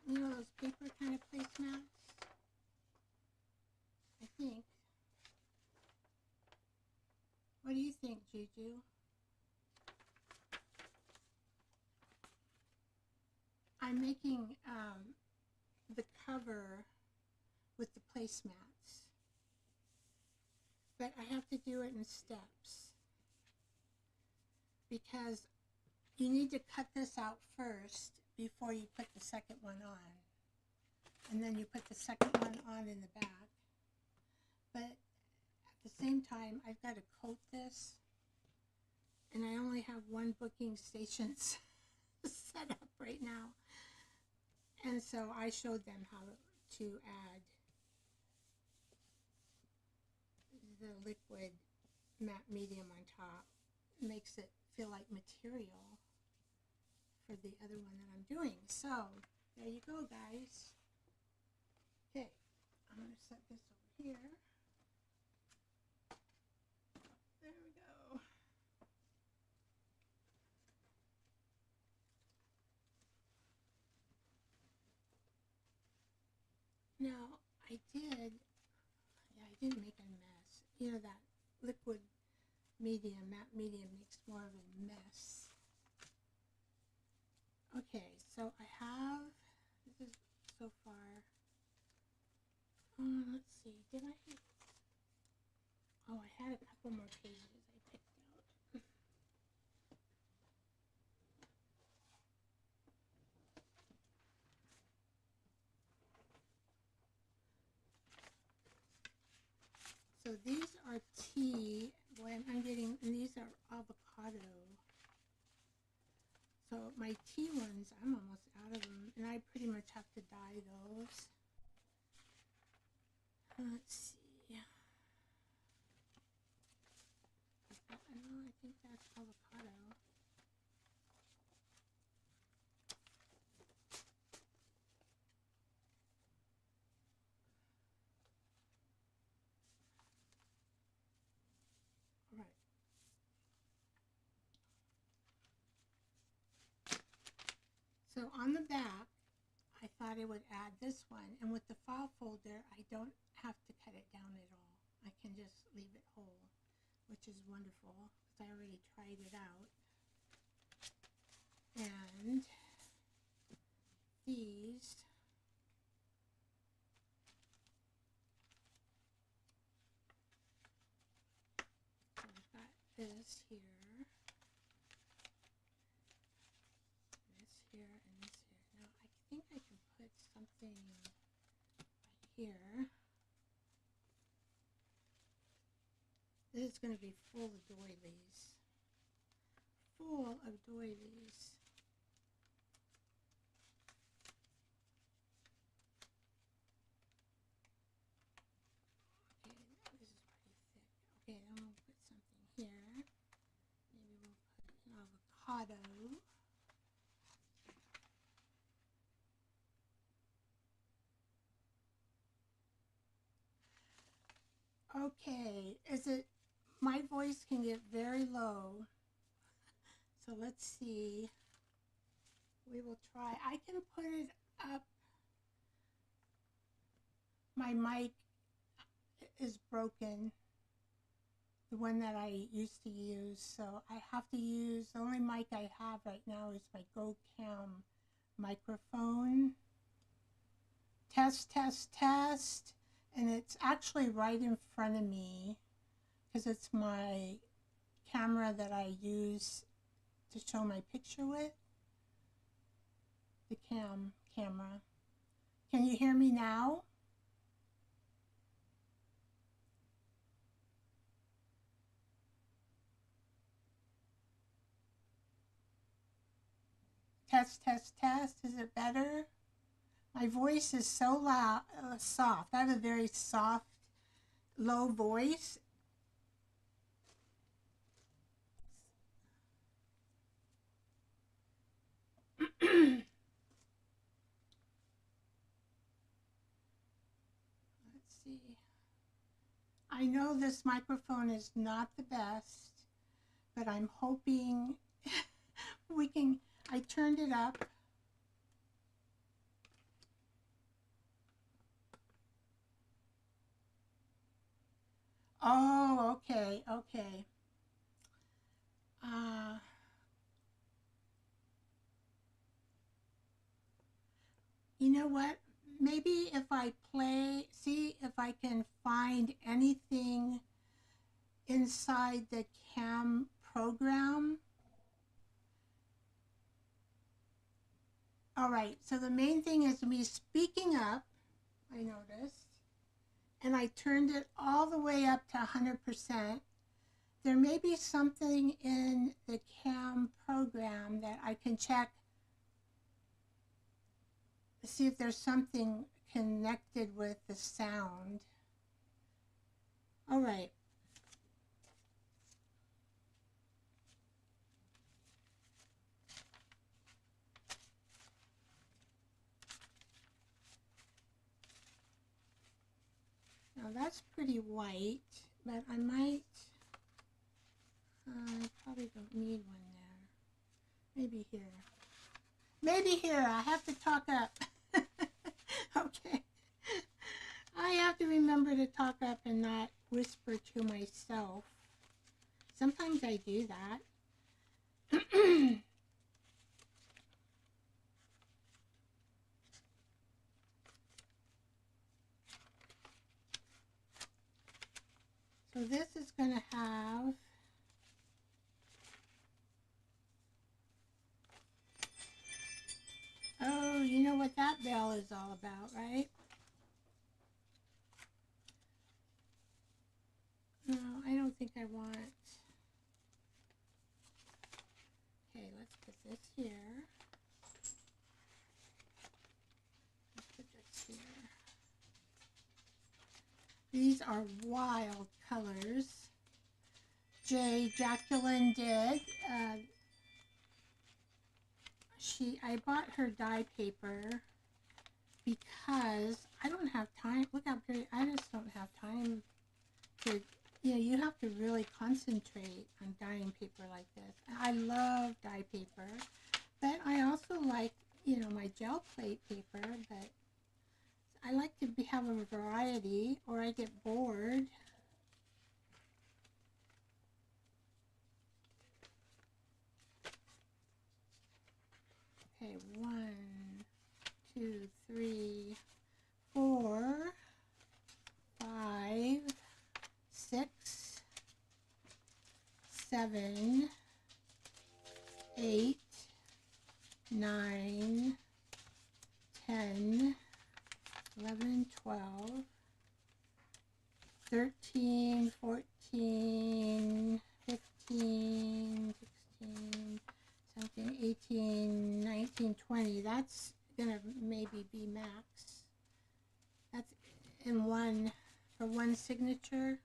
You know those paper kind of placemats? I think. What do you think, Juju? I'm making the cover with the placemats, but I have to do it in steps because you need to cut this out first before you put the second one on, and then you put the second one on in the back. But at the same time, I've got to coat this, and I only have one booking station set up right now. And so I showed them how to add the liquid matte medium on top. It makes it feel like material for the other one that I'm doing. So there you go, guys. Okay, I'm going to set this over here. There we go. Now, I didn't make a mess. You know, that liquid medium, matte medium makes more of a mess. Okay, so I have, this is so far, let's see, did I, oh, I had a couple more pages I picked out. So these are tea. Boy, I'm getting, and these are avocado. So my tea ones, I'm almost out of them, and I pretty much have to dye those. Let's see. I think that's avocado. All right. So on the back, I thought I would add this one, and with the file folder, I don't have to cut it down at all. I can just leave it whole, which is wonderful because I already tried it out. And these, so I've got this here, and this here. Now I think I can put something right here. This is going to be full of doilies. Full of doilies. Okay, this is pretty thick. Okay, then we'll put something here. Maybe we'll put an avocado. Okay, my voice can get very low. So let's see. We will try. I can put it up. My mic is broken. The one that I used to use. So I have to use, the only mic I have right now is my GoCam microphone. Test, test, test. And it's actually right in front of me because it's my camera that I use to show my picture with. The camera. Can you hear me now? Test, test, test. Is it better? My voice is so loud, soft. I have a very soft, low voice. Let's see. I know this microphone is not the best, but I'm hoping we can. I turned it up. Oh, okay, okay. You know what? Maybe if I see if I can find anything inside the cam program. All right, so the main thing is me speaking up, I noticed, and I turned it all the way up to 100%. There may be something in the cam program that I can check to see if there's something connected with the sound. All right. Now that's pretty white, but I might, I probably don't need one there. Maybe here. Maybe here. I have to talk up. Okay. I have to remember to talk up and not whisper to myself. Sometimes I do that. So this is going to have oh, you know what that bell is all about, right? think I want, okay, let's put this here. Let's put this here. These are wild colors. Jacqueline did. I bought her dye paper because I don't have time. Look how pretty. I just don't have time to, you have to really concentrate on dyeing paper like this. I love dye paper, but I also like, my gel plate paper, but I like to have a variety or I get bored. Okay, 1, 2, 3, 4, 5, 6, 7, 8, 9, 10, 11, 12, 13, 14, 15, 16, 17, 18, 19, 20. That's gonna maybe be max. That's in one, for one signature.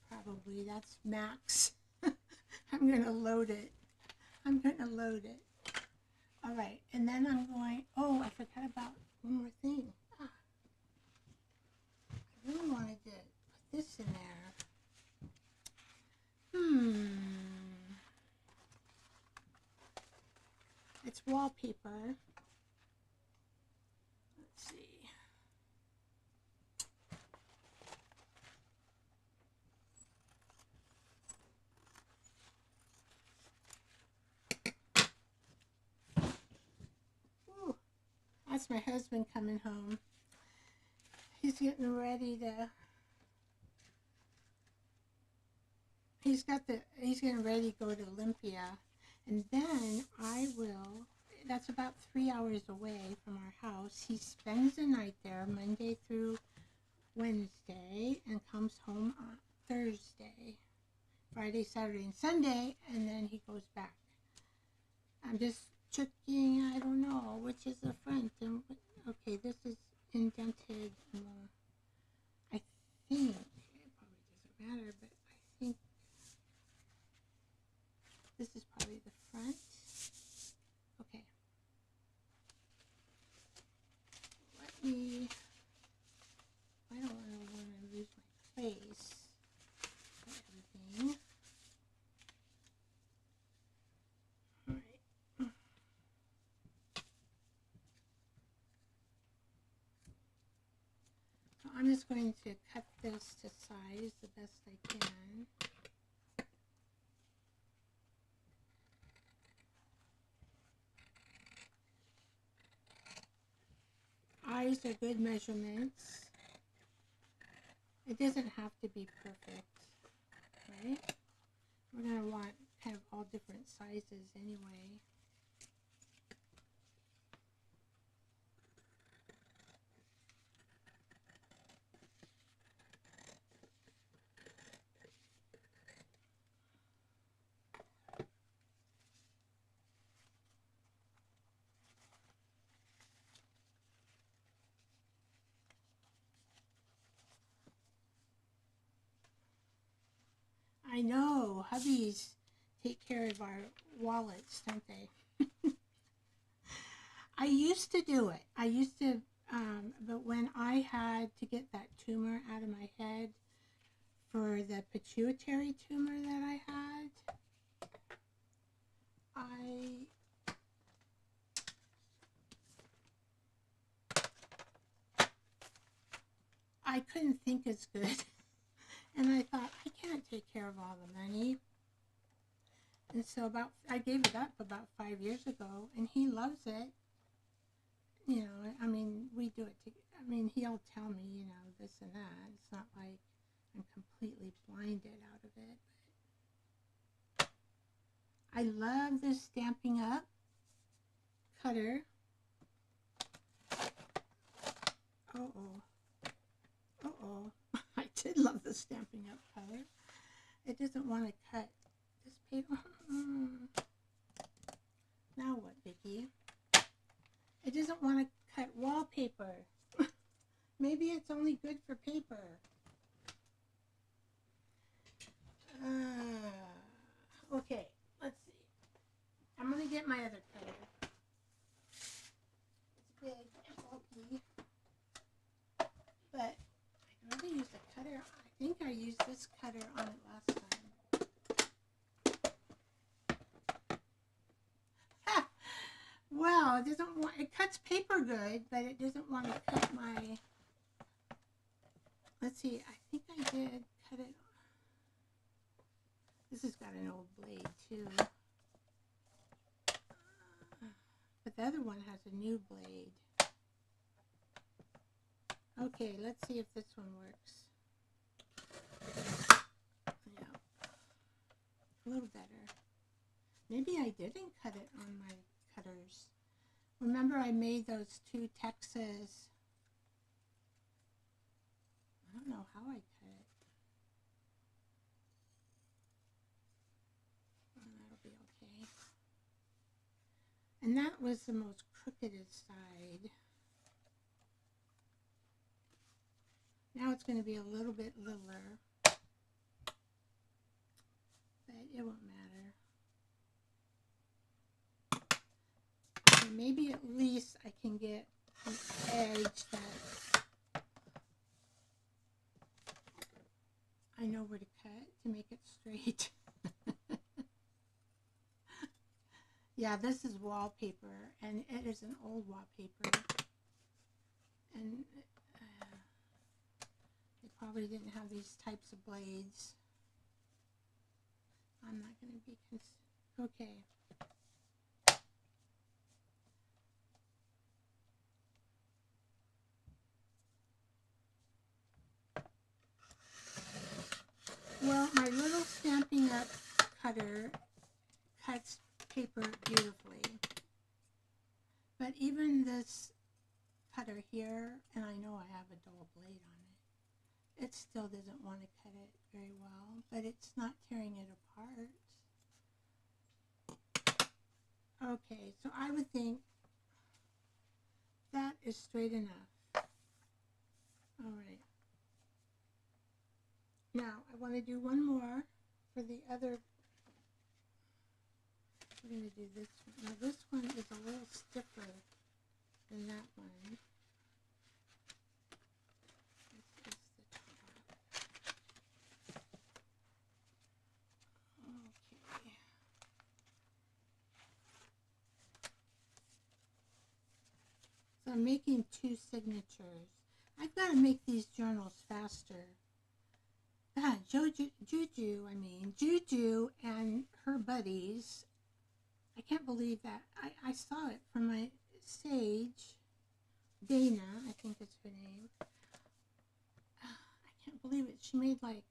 Probably that's max. I'm gonna load it. I'm gonna load it. All right, and then I'm going, oh, I forgot about one more thing. I really wanted to put this in there. It's wallpaper. Let's see. Ooh, that's my husband coming home. He's getting ready to, he's getting ready to go to Olympia. And then that's about 3 hours away from our house. He spends the night there Monday through Wednesday and comes home on Thursday, Friday, Saturday, and Sunday, and then he goes back. I'm just checking, I don't know, which is the front. And okay, this is indented. I think, it probably doesn't matter, but I think this is probably the front. Okay. I don't really want to lose my place for everything. Alright. So I'm just going to cut this to size the best I can. Eyes are good measurements. It doesn't have to be perfect, right? We're going to want kind of all different sizes anyway. I know, hubbies take care of our wallets, don't they? I used to do it. But when I had to get that tumor out of my head for the pituitary tumor that I had, I couldn't think as good. And I thought, I can't take care of all the money. And so I gave it up about 5 years ago, and he loves it. You know, I mean, we do it I mean, he'll tell me, you know, this and that. It's not like I'm completely blinded out of it. But I love this Stampin' Up cutter. Uh-oh. I did love the Stampin' Up color. it doesn't want to cut this paper. Now what, Vicki? It doesn't want to cut wallpaper. Maybe it's only good for paper. Okay, let's see. I'm going to get my other cutter. It's big and bulky. But I'd rather use the cutter. I think I used this cutter on it last time. Ha! Well, it doesn't want, it cuts paper good, but it doesn't want to cut my, let's see, I think I did cut it. This has got an old blade too. But the other one has a new blade. Okay, let's see if this one works. Yeah, a little better. Maybe I didn't cut it on my cutters. Remember I made those 2 Texas. I don't know how I cut it. Well, that'll be okay. And that was the most crookedest side. Now it's going to be a little bit littler, but it won't matter. Okay, maybe at least I can get an edge that I know where to cut to make it straight. Yeah, this is wallpaper, and it is an old wallpaper, and they probably didn't have these types of blades. I'm not going to be okay. Well, my little Stampin' Up cutter cuts paper beautifully, but even this cutter here, and I know I have a dull blade on it, it still doesn't want to cut it very well, but it's not tearing it apart. Okay, so I would think that is straight enough. All right. Now, I want to do one more for the other. We're going to do this one. Now, this one is a little stiffer than that one. This is the top. Okay. So I'm making 2 signatures. I've got to make these journals faster. God, Juju and her buddies. I can't believe that. I saw it from my Sage. Dana, I think is her name. I can't believe it. She made like,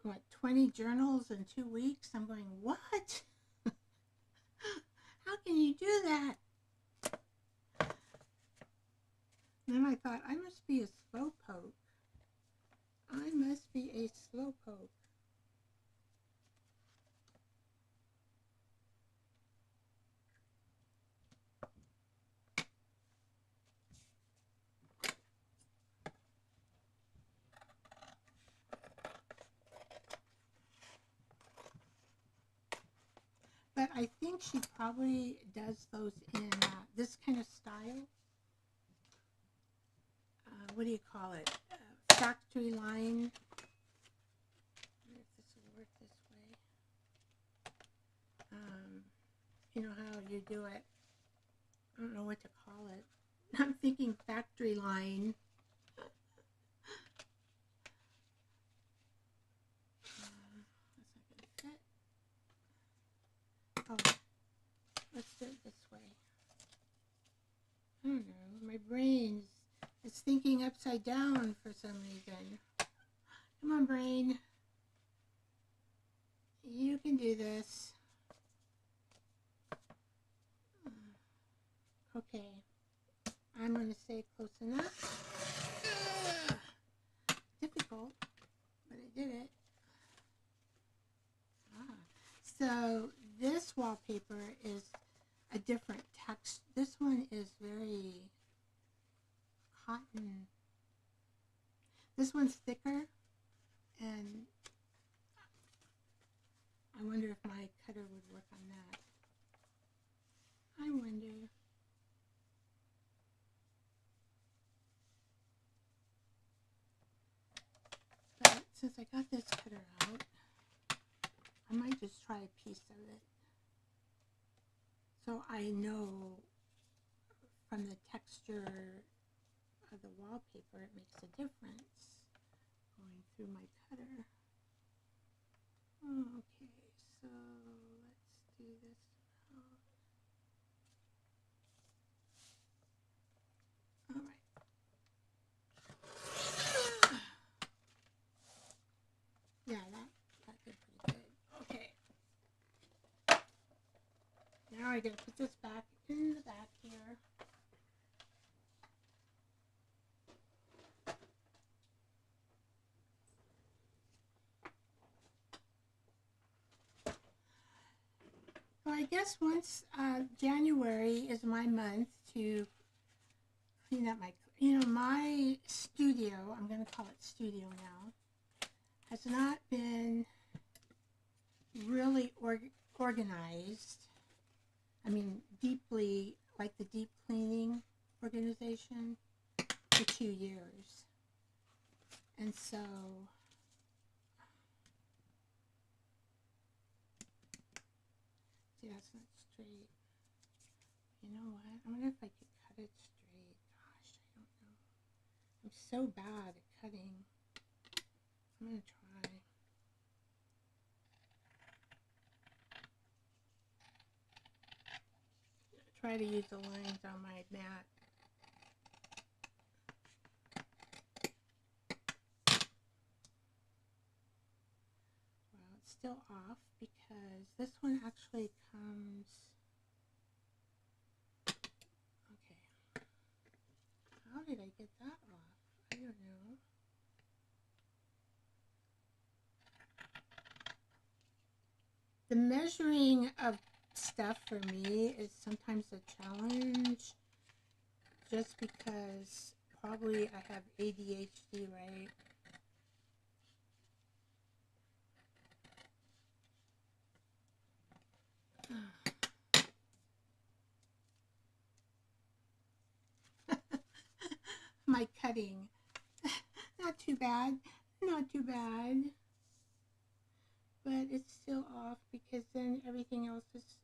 what, 20 journals in 2 weeks? I'm going, what? How can you do that? And then I thought, I must be a slowpoke. I must be a slowpoke. But I think she probably does those in this kind of style. What do you call it? Factory line. I wonder if this will work this way. You know how you do it. I don't know what to call it. I'm thinking factory line. That's not going to fit. Oh, let's do it this way. I don't know. My brain's thinking upside down for some reason. Come on, brain. You can do this. Okay. I'm going to say close enough. Difficult, but I did it. So this wallpaper is a different text. This one is very cotton. This one's thicker, and I wonder if my cutter would work on that. I wonder. But since I got this cutter out, I might just try a piece of it. So I know from the texture of the wallpaper it makes a difference going through my cutter. Okay, so let's do this now. Alright. Yeah, that did pretty good. Okay. Now I gotta put this back in the back here. So I guess once January is my month to clean up my, my studio, I'm going to call it studio now, has not been really organized. I mean, deeply, like the deep cleaning organization, for 2 years. And so see, that's not straight. You know what? I wonder if I could cut it straight. Gosh, I don't know. I'm so bad at cutting. I'm going to try. Try to use the lines on my mat. Well, it's still off because this one actually comes. Okay. How did I get that off? I don't know. The measuring of stuff for me is sometimes a challenge, just because probably I have ADHD, right? My cutting. Not too bad. Not too bad. But it's still off because then everything else is,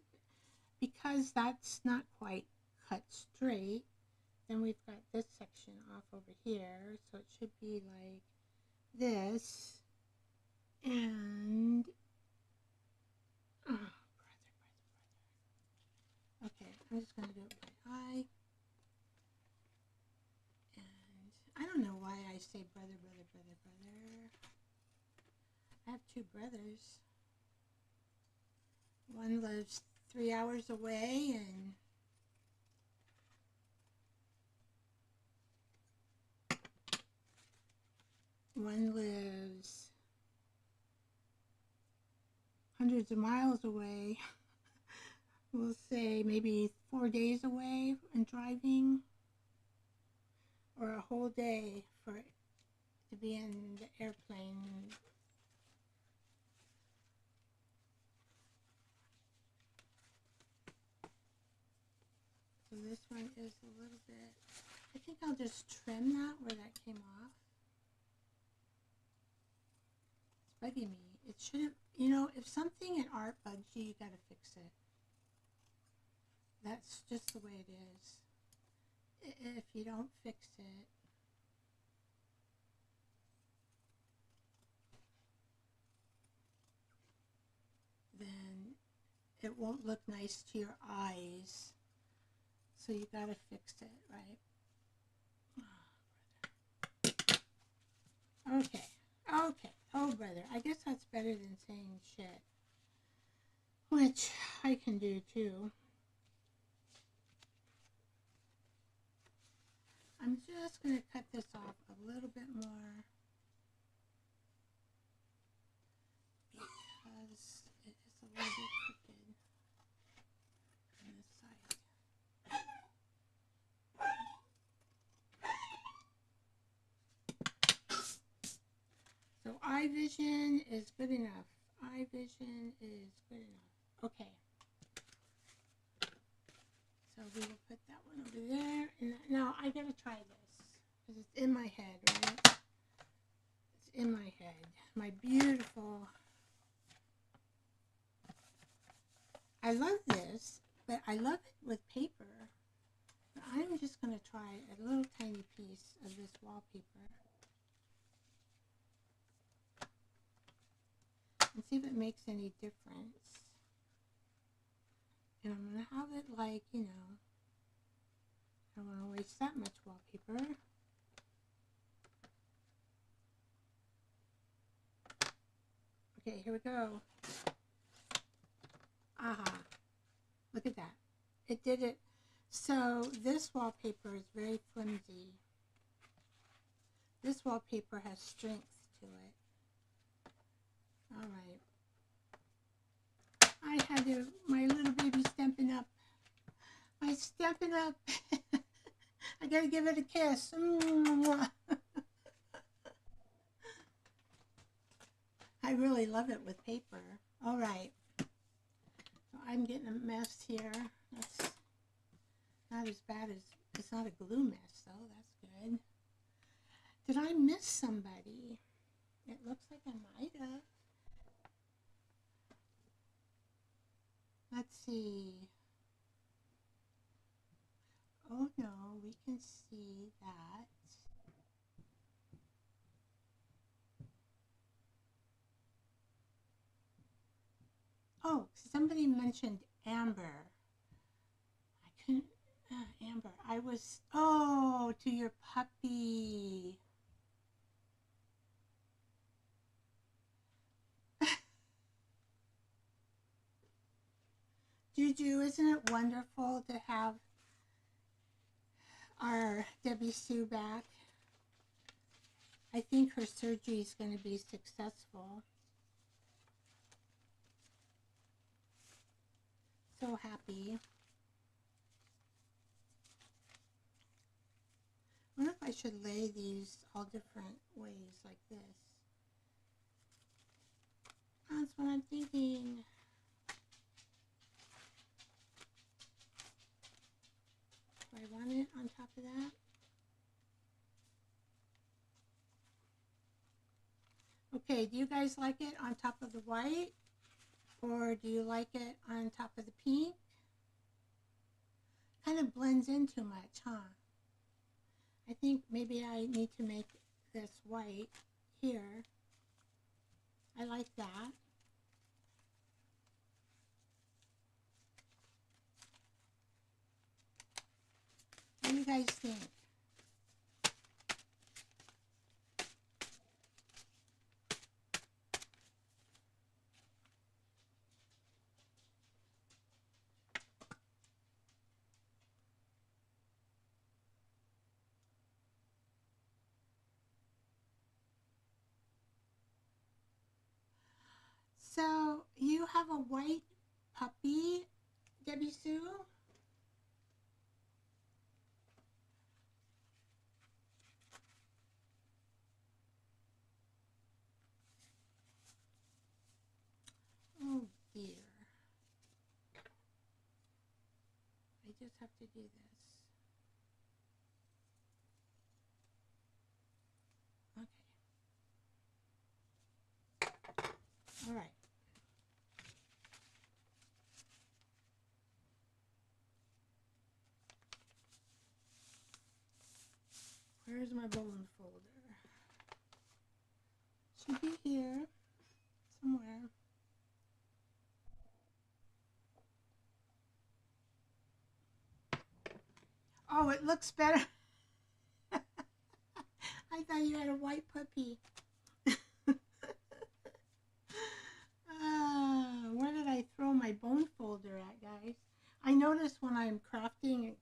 because that's not quite cut straight, then we've got this section off over here, so it should be like this, and brother. Okay, I'm just going to do it with my eye, and I don't know why I say brother. I have 2 brothers. One lives 3 hours away, and one lives hundreds of miles away. We'll say maybe 4 days away in driving, or a whole day for it to be in the airplane. So this one is a little bit, I think I'll just trim that where that came off. It's bugging me. It shouldn't, if something in art bugs you, you gotta fix it. That's just the way it is. If you don't fix it, then it won't look nice to your eyes. So you gotta fix it, right? Okay. Oh, brother. I guess that's better than saying shit. Which I can do too. I'm just going to cut this off a little bit more, because it is a little bit eye vision is good enough. Eye vision is good enough. Okay. So we will put that one over there. And now I gotta try this because it's in my head, right? It's in my head. My beautiful. I love this, but I love it with paper. But I'm just gonna try a little tiny piece of this wallpaper and see if it makes any difference. And I'm going to have it like, you know, I don't want to waste that much wallpaper. Okay, here we go. Aha. Look at that. It did it. So this wallpaper is very flimsy. This wallpaper has strength to it. All right. I had to, my little baby Stampin' Up. My Stampin' Up. I gotta give it a kiss. I really love it with paper. All right. So I'm getting a mess here. That's not as bad as, it's not a glue mess though. That's good. Did I miss somebody? It looks like I might have. Let's see. Oh no, we can see that. Oh, somebody mentioned Amber. I couldn't, Amber. I was, oh, to your puppy. Juju, isn't it wonderful to have our Debbie Sue back? I think her surgery is going to be successful. So happy. I wonder if I should lay these all different ways like this. That's what I'm thinking. Do I want it on top of that? Okay, do you guys like it on top of the white? Or do you like it on top of the pink? Kind of blends in too much, huh? I think maybe I need to make this white here. I like that. What do you guys think? So you have a white puppy, Debbie Sue? Oh dear. I just have to do this. Okay. All right. Where's my bone folder? Should be here somewhere. Oh, it looks better. I thought you had a white puppy. Where did I throw my bone folder at, guys? I notice when I'm crafting,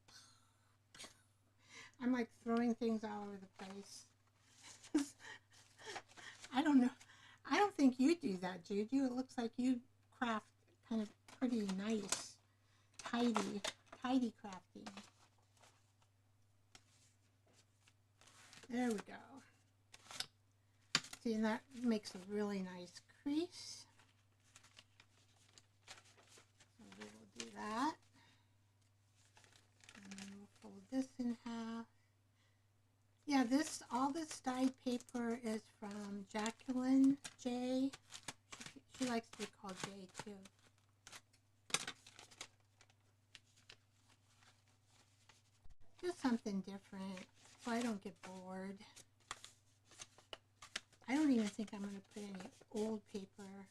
I'm like throwing things all over the place. I don't know. I don't think you do that, Juju. It looks like you craft kind of pretty nice, tidy crafting. There we go. See, and that makes a really nice crease. So we will do that. And then we'll fold this in half. Yeah, all this dyed paper is from Jacqueline J. She likes to be called J too. Just something different so I don't get bored. I don't even think I'm going to put any old paper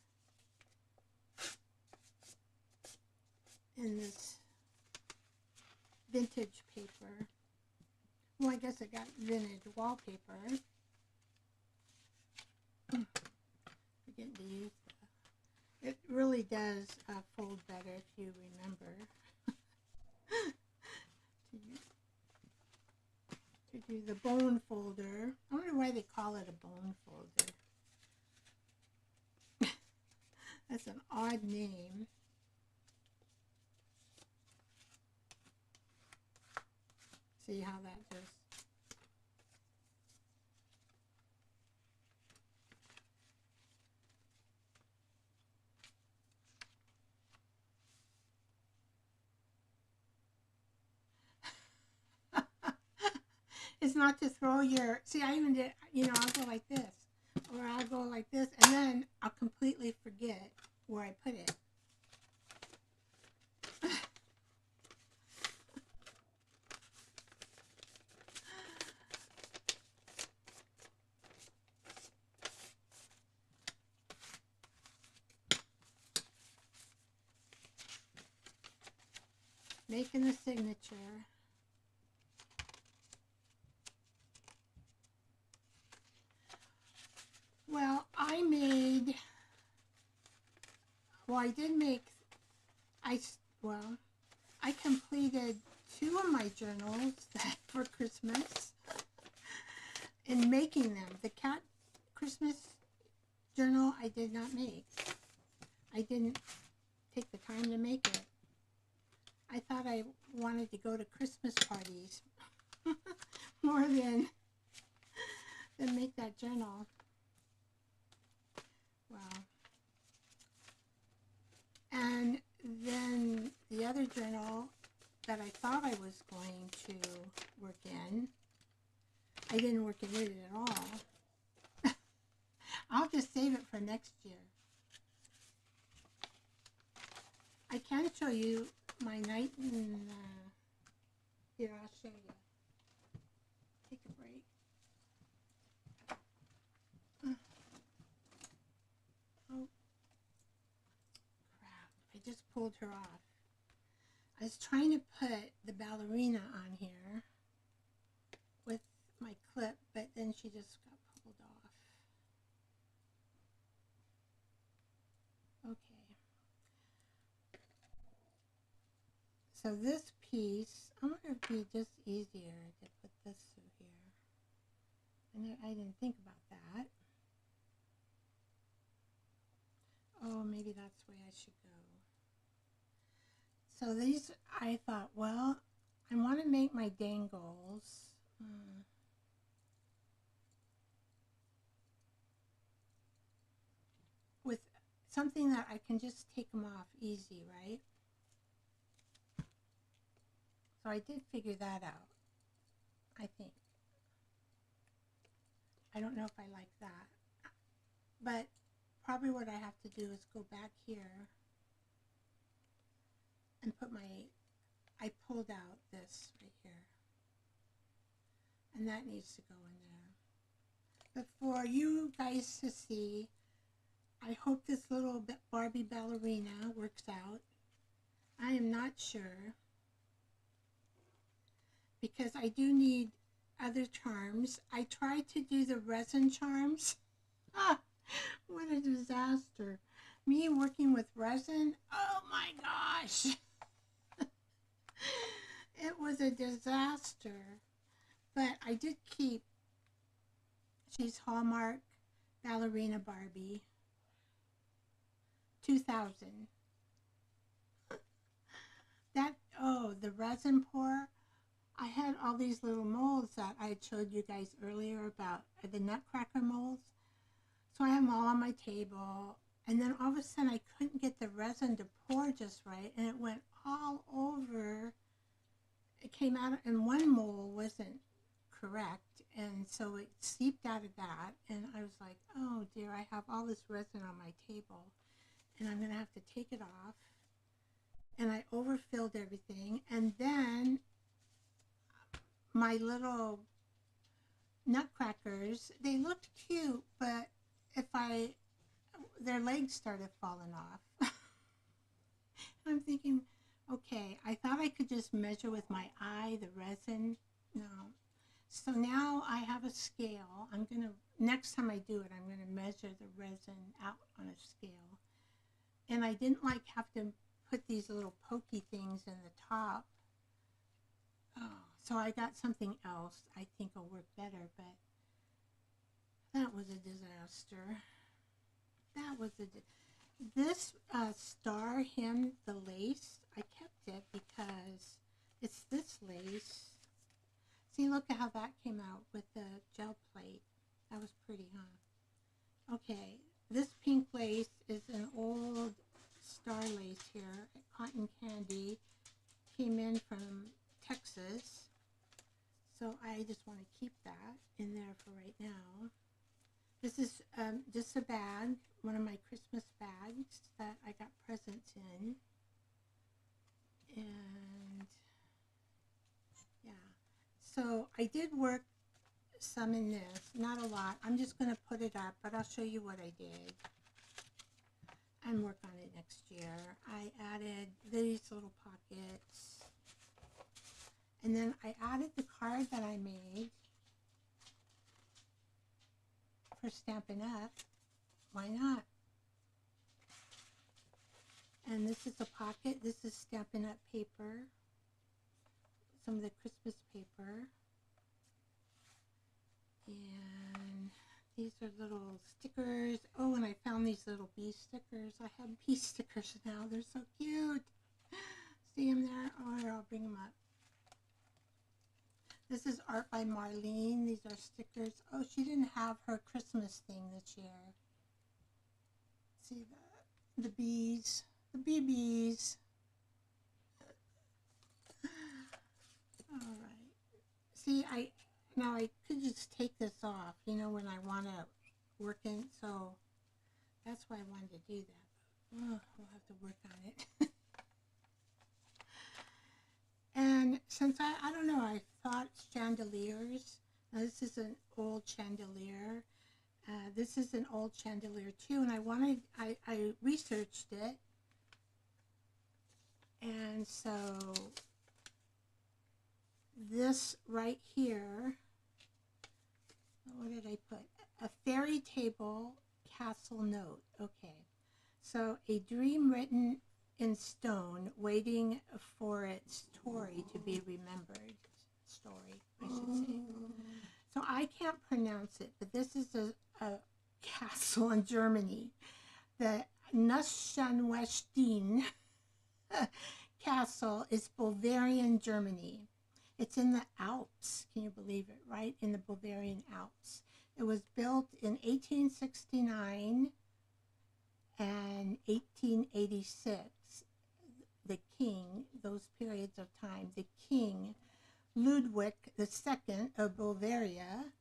in this vintage paper. Well, I guess I got vintage wallpaper. Forgetting to use that. It really does fold better if you remember to do the bone folder. I wonder why they call it a bone folder. That's an odd name. See how that just... It's not to throw your... See, I even did, you know, I'll go like this. Or I'll go like this, and then I'll completely forget where I put it. Making the signature. Well, I completed 2 of my journals for Christmas in making them. The cat Christmas journal I did not make. I didn't take the time to make it. I thought I wanted to go to Christmas parties more than make that journal. Wow. And then the other journal that I thought I was going to work in, I didn't work in it at all. I'll just save it for next year. I can show you my night in, here, I'll show you. Take a break. Oh, crap. I just pulled her off. I was trying to put the ballerina on here with my clip, but then she just got pulled off. Okay. So this piece, I wonder if it'd be just easier to put this through here. And I didn't think about that. Oh, maybe that's the way I should go. So these, I thought, well, I want to make my dangles. With something that I can just take them off easy, right? So I did figure that out, I think. I don't know if I like that. But probably what I have to do is go back here and put I pulled out this right here. And that needs to go in there. But for you guys to see, I hope this little Barbie ballerina works out. I am not sure, because I do need other charms. I tried to do the resin charms. Ah, what a disaster. Me working with resin, oh my gosh. It was a disaster. But I did keep, she's Hallmark Ballerina Barbie 2000. That, oh, the resin pour. I had all these little molds that I had showed you guys earlier about the Nutcracker molds. So I have them all on my table, and then all of a sudden I couldn't get the resin to pour just right, and it went all over. It came out, and one mold wasn't correct, and so it seeped out of that, and I was like, oh dear, I have all this resin on my table, and I'm gonna have to take it off. And I overfilled everything, and then my little nutcrackers, they looked cute, but if I their legs started falling off. I'm thinking, okay, I thought I could just measure with my eye the resin. No. So now I have a scale. I'm gonna, next time I do it, I'm gonna measure the resin out on a scale. And I didn't like have to put these little pokey things in the top. Oh, so I got something else I think will work better, but that was a disaster. That was a this star hem, the lace, I kept it because it's this lace. See, look at how that came out with the gel plate. That was pretty, huh? Okay, this pink lace is an old star lace here at Cotton Candy. Came in from Texas. So I just want to keep that in there for right now. This is just a bag, one of my Christmas bags that I got presents in. And yeah, so I did work some in this, not a lot. I'm just going to put it up, but I'll show you what I did and work on it next year. I added these little pockets, and then I added the card that I made for Stampin' Up. Why not? And this is a pocket. This is Stampin' Up paper. Some of the Christmas paper. And these are little stickers. Oh, and I found these little bee stickers. I have bee stickers now. They're so cute. See them there? Oh, here, I'll bring them up. This is art by Marlene. These are stickers. Oh, she didn't have her Christmas thing this year. See the bees, the bees. All right. See, I could just take this off, you know, when I want to work in. So that's why I wanted to do that. Oh, we'll have to work on it. And since I don't know, I thought chandeliers. Now this is an old chandelier. This is an old chandelier too, and I researched it. And so this right here, what did I put? A fairy table castle note. Okay. So a dream written in stone, waiting for its story to be remembered. Story, I should say. So I can't pronounce it, but this is a castle in Germany. The Neuschwanstein castle is Bavarian, Germany. It's in the Alps. Can you believe it? Right in the Bavarian Alps. It was built in 1869 and 1886. The king, those periods of time, the king, Ludwig II of Bavaria,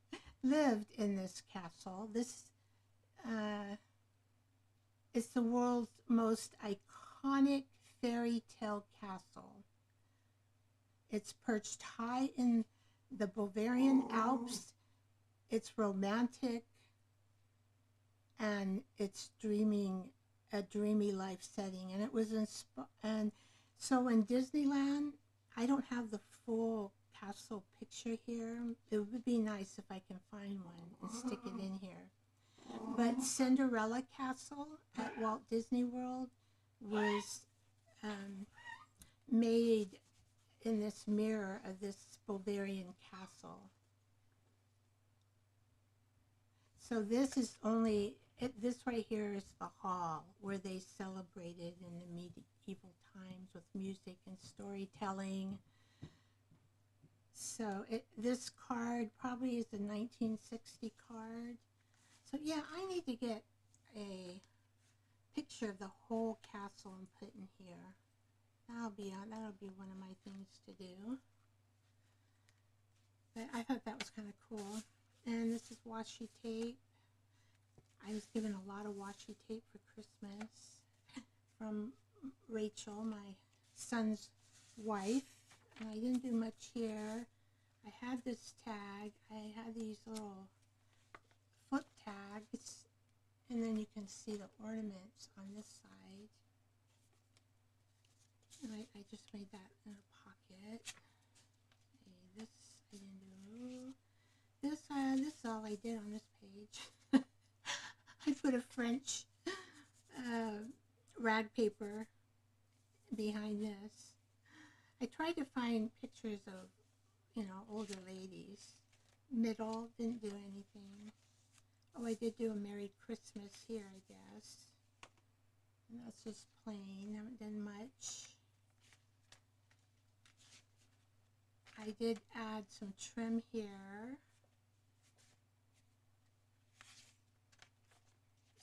lived in this castle. This is the world's most iconic fairy tale castle. It's perched high in the Bavarian Alps. It's romantic, and it's a dreamy life setting. And it was and so in Disneyland, I don't have the full castle picture here. It would be nice if I can find one and stick it in here. But Cinderella Castle at Walt Disney World was made in this mirror of this Bavarian castle. So this is only, this right here is the hall where they celebrated in the medieval times with music and storytelling. So this card probably is a 1960 card. So yeah, I need to get a picture of the whole castle and put in here. That'll be one of my things to do. But I thought that was kind of cool. And this is washi tape. I was given a lot of washi tape for Christmas from Rachel, my son's wife. And I didn't do much here. I had this tag. I had these little flip tags. And then you can see the ornaments on this side. And I just made that in a pocket. Okay, this I didn't do. This is all I did on this page. I put a French rag paper behind this. I tried to find pictures of, you know, older ladies. Middle, didn't do anything. Oh, I did do a Merry Christmas here, I guess. And that's just plain, haven't done much. I did add some trim here.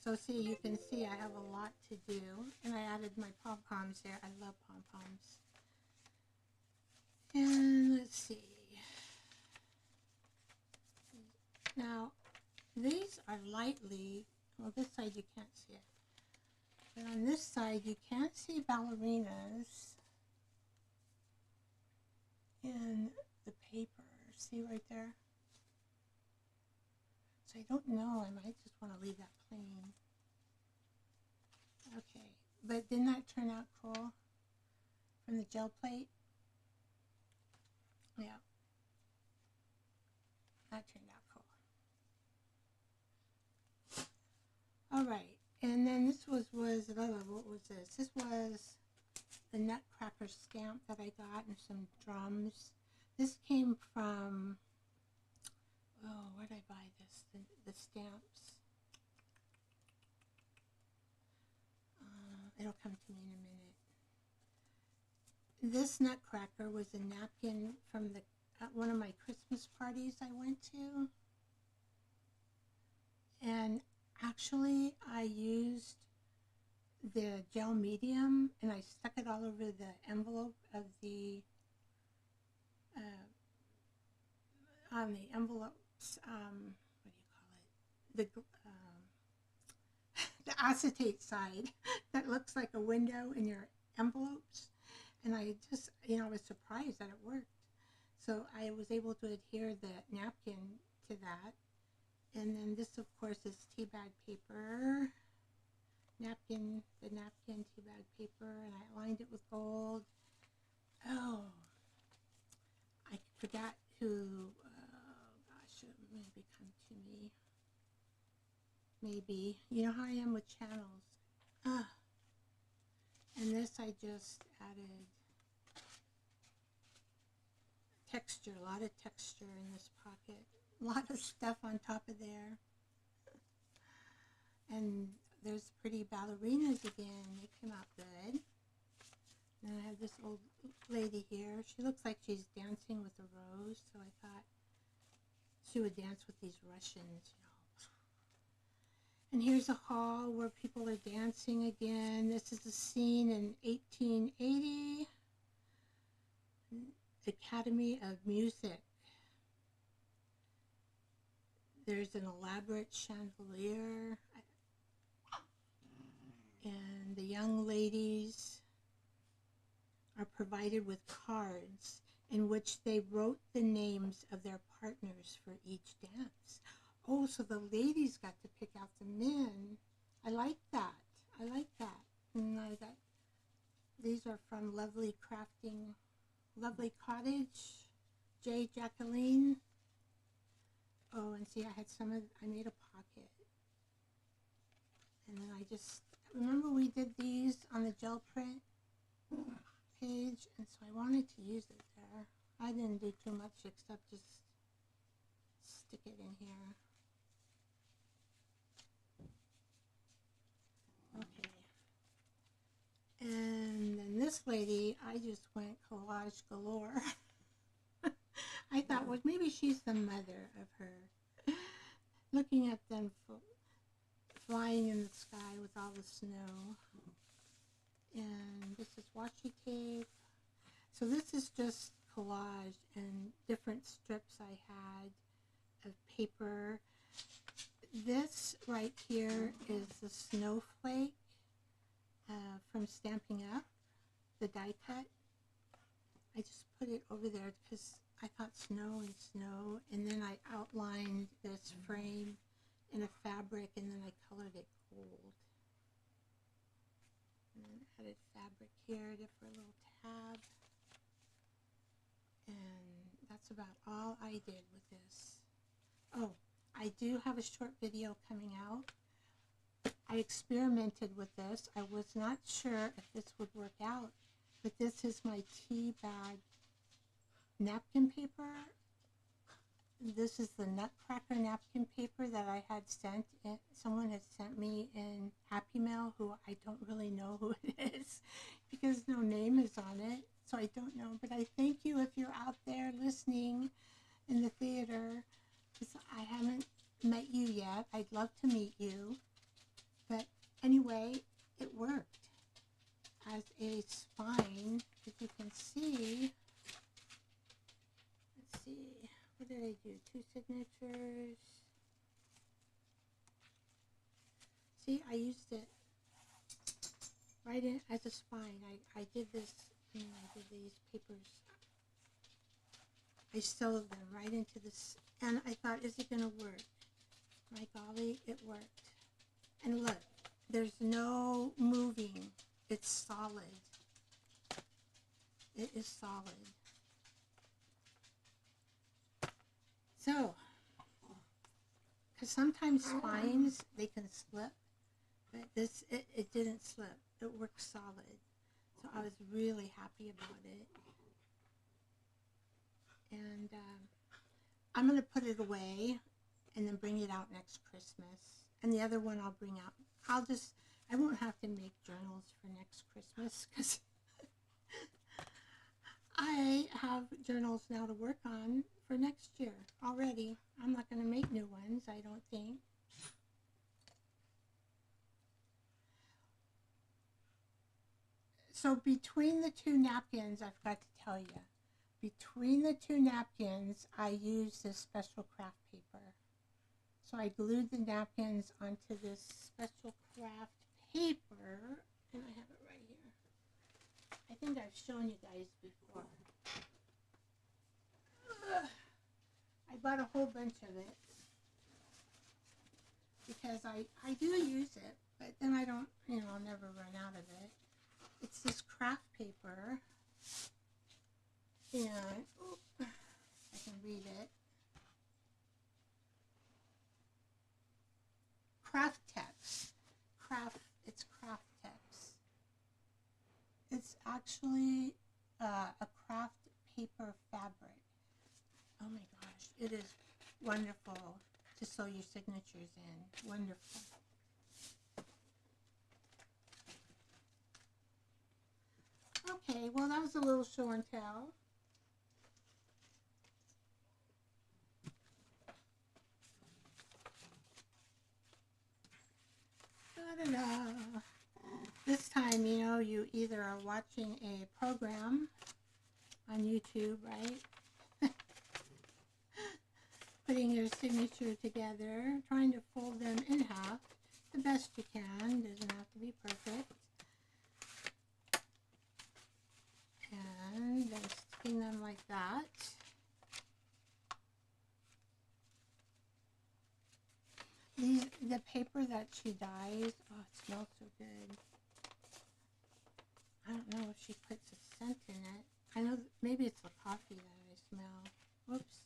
So see, you can see I have a lot to do. And I added my pom-poms there. I love pom-poms. And let's see. Now, these are lightly, well, this side you can't see it. But on this side, you can't see ballerinas in the paper. See right there? So I don't know. I might just want to leave that plain. Okay. But didn't that turn out cool from the gel plate? Yeah. That turned out cool. All right. And then this was what was this? This was the Nutcracker stamp that I got and some drums. This came from, oh, where did I buy this? The stamps. It'll come to me in a minute. This Nutcracker was a napkin from one of my Christmas parties I went to. And actually, I used the gel medium and I stuck it all over the envelope of the on the envelopes, what do you call it, the acetate side that looks like a window in your envelopes. And I just, you know, I was surprised that it worked. So I was able to adhere the napkin to that. And then this, of course, is tea bag paper. The napkin tea bag paper, and I lined it with gold. Oh, I forgot who, gosh, it maybe come to me. Maybe, you know how I am with channels. And this I just added texture, a lot of texture in this pocket. A lot of stuff on top of there. And there's pretty ballerinas again. They came out good. And I have this old lady here. She looks like she's dancing with a rose, so I thought she would dance with these Russians, you know. And here's a hall where people are dancing again. This is a scene in 1880. Academy of Music. There's an elaborate chandelier. And the young ladies are provided with cards in which they wrote the names of their partners for each dance. Oh, so the ladies got to pick out the men. I like that. I like that. And I got, these are from Lovely Cottage, J. Jacqueline. Oh, and see, I made a pocket. And then I just, remember we did these on the gel print page, and so I wanted to use it there. I didn't do too much except just stick it in here. Okay. And then this lady, I just went collage galore. I thought, well, maybe she's the mother of her. Looking at them flying in the sky with all the snow. And this is washi tape. So this is just collage and different strips I had of paper. This right here is the snowflake from Stampin' Up, the die cut. I just put it over there because I thought snow and snow, and then I outlined this frame in a fabric, and then I colored it gold. And then added fabric here for a little tab. And that's about all I did with this. Oh, I do have a short video coming out. I experimented with this. I was not sure if this would work out, but this is my tea bag napkin paper. This is the Nutcracker napkin paper that I had sent. Someone had sent me in Happy Mail, who I don't really know who it is because no name is on it, so I don't know. But I thank you if you're out there listening in the theater, because I haven't met you yet. I'd love to meet you. But anyway, it worked as a spine, as you can see. Let's see. What did I do? 2 signatures. See, I used it right in as a spine. I did this, I did these papers. I sewed them right into this, and I thought, is it going to work? My golly, it worked. And look, there's no moving. It's solid. It is solid. So, because sometimes spines, they can slip, but this, it didn't slip. It worked solid. So I was really happy about it. And I'm going to put it away and then bring it out next Christmas. And the other one I'll bring out. I won't have to make journals for next Christmas because I have journals now to work on for next year already. I'm not going to make new ones, I don't think. So between the 2 napkins, I forgot to tell you, between the 2 napkins, I used this special craft paper. So I glued the napkins onto this special craft paper, and I have it right here. I think I've shown you guys before. I bought a whole bunch of it because I do use it, but then I don't, I'll never run out of it. It's this craft paper, and I can read it. Craft text. It's craft text. It's actually a craft paper fabric. Oh my gosh, it is wonderful to sew your signatures in. Wonderful. Okay, well that was a little show and tell. Da-da-da. This time, you either are watching a program on YouTube, right? Putting your signature together, trying to fold them in half the best you can. Doesn't have to be perfect. And then sticking them like that. The paper that she dyes, oh, it smells so good. I don't know if she puts a scent in it. I know maybe it's the coffee that I smell. Whoops.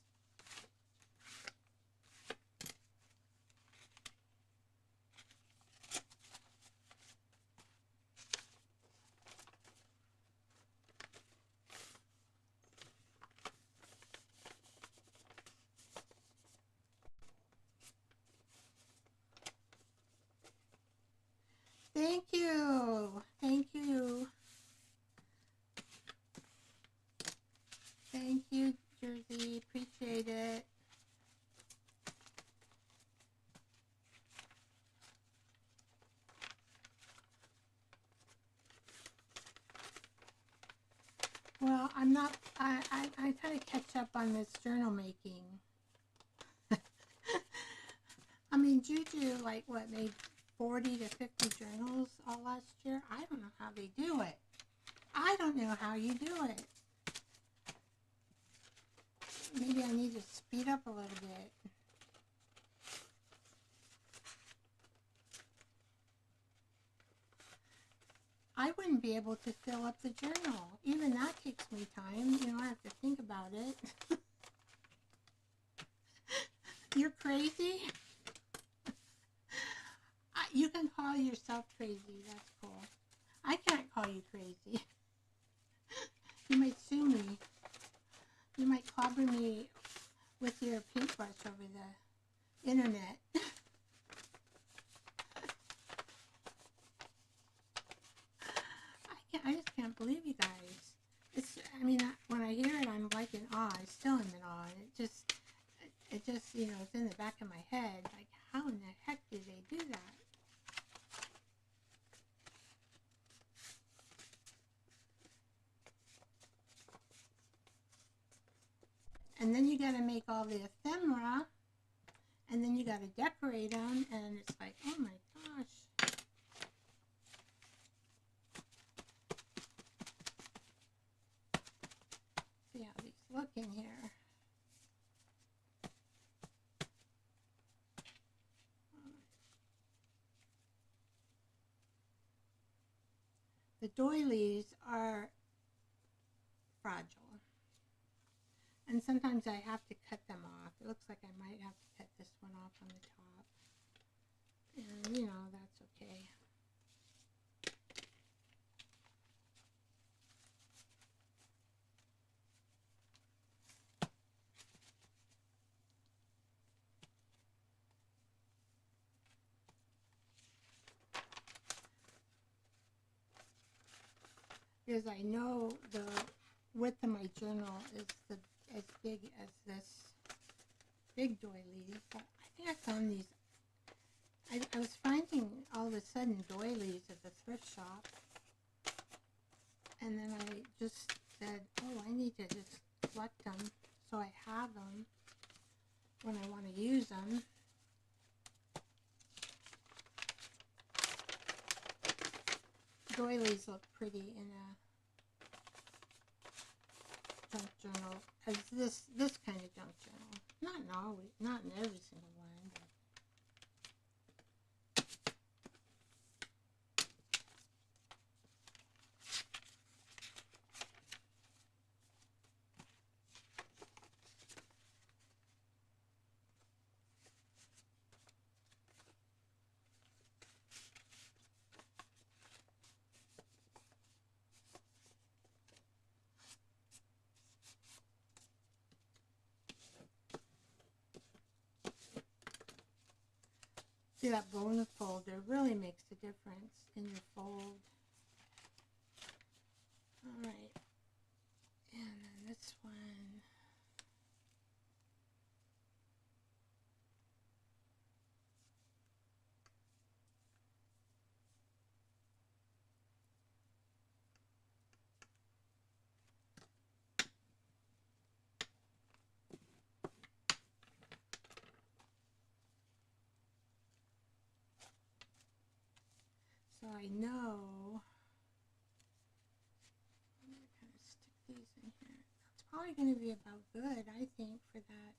Thank you. Thank you. Thank you, Jersey. Appreciate Well, I'm not, I kind of catch up on this journal making. I mean, Juju, like, what, made 40 to 50 journals all last year? I don't know how they do it. I don't know how you do it. Maybe I need to speed up a little bit. I wouldn't be able to fill up the journal. Even that takes me time. You know, I have to think about it. You're crazy? You can call yourself crazy. That's cool. I can't call you crazy. You might sue me. You might clobber me with your paintbrush over the internet. I just can't believe you guys. It's, I mean, when I hear it, I'm like in awe. I still am in awe. It just, you know, it's in the back of my head. Like, how in the heck do they do that? And then you got to make all the ephemera, and then you got to decorate them, and it's like, oh my gosh. See how these look in here. The doilies are fragile. And sometimes I have to cut them off. It looks like I might have to cut this one off on the top. And, you know, that's okay. Because I know the width of my journal is as big as this big doily, but I think I found these. I was finding all of a sudden doilies at the thrift shop, and then I just said, oh, I need to just collect them so I have them when I want to use them. Doilies look pretty in a junk journal, as this kind of junk journal. Not in always, not in every single one. But. See, that bone folder really makes a difference in your fold. Alright, and then this one. So I know, I'm going to kind of stick these in here. It's probably going to be about good, I think, for that.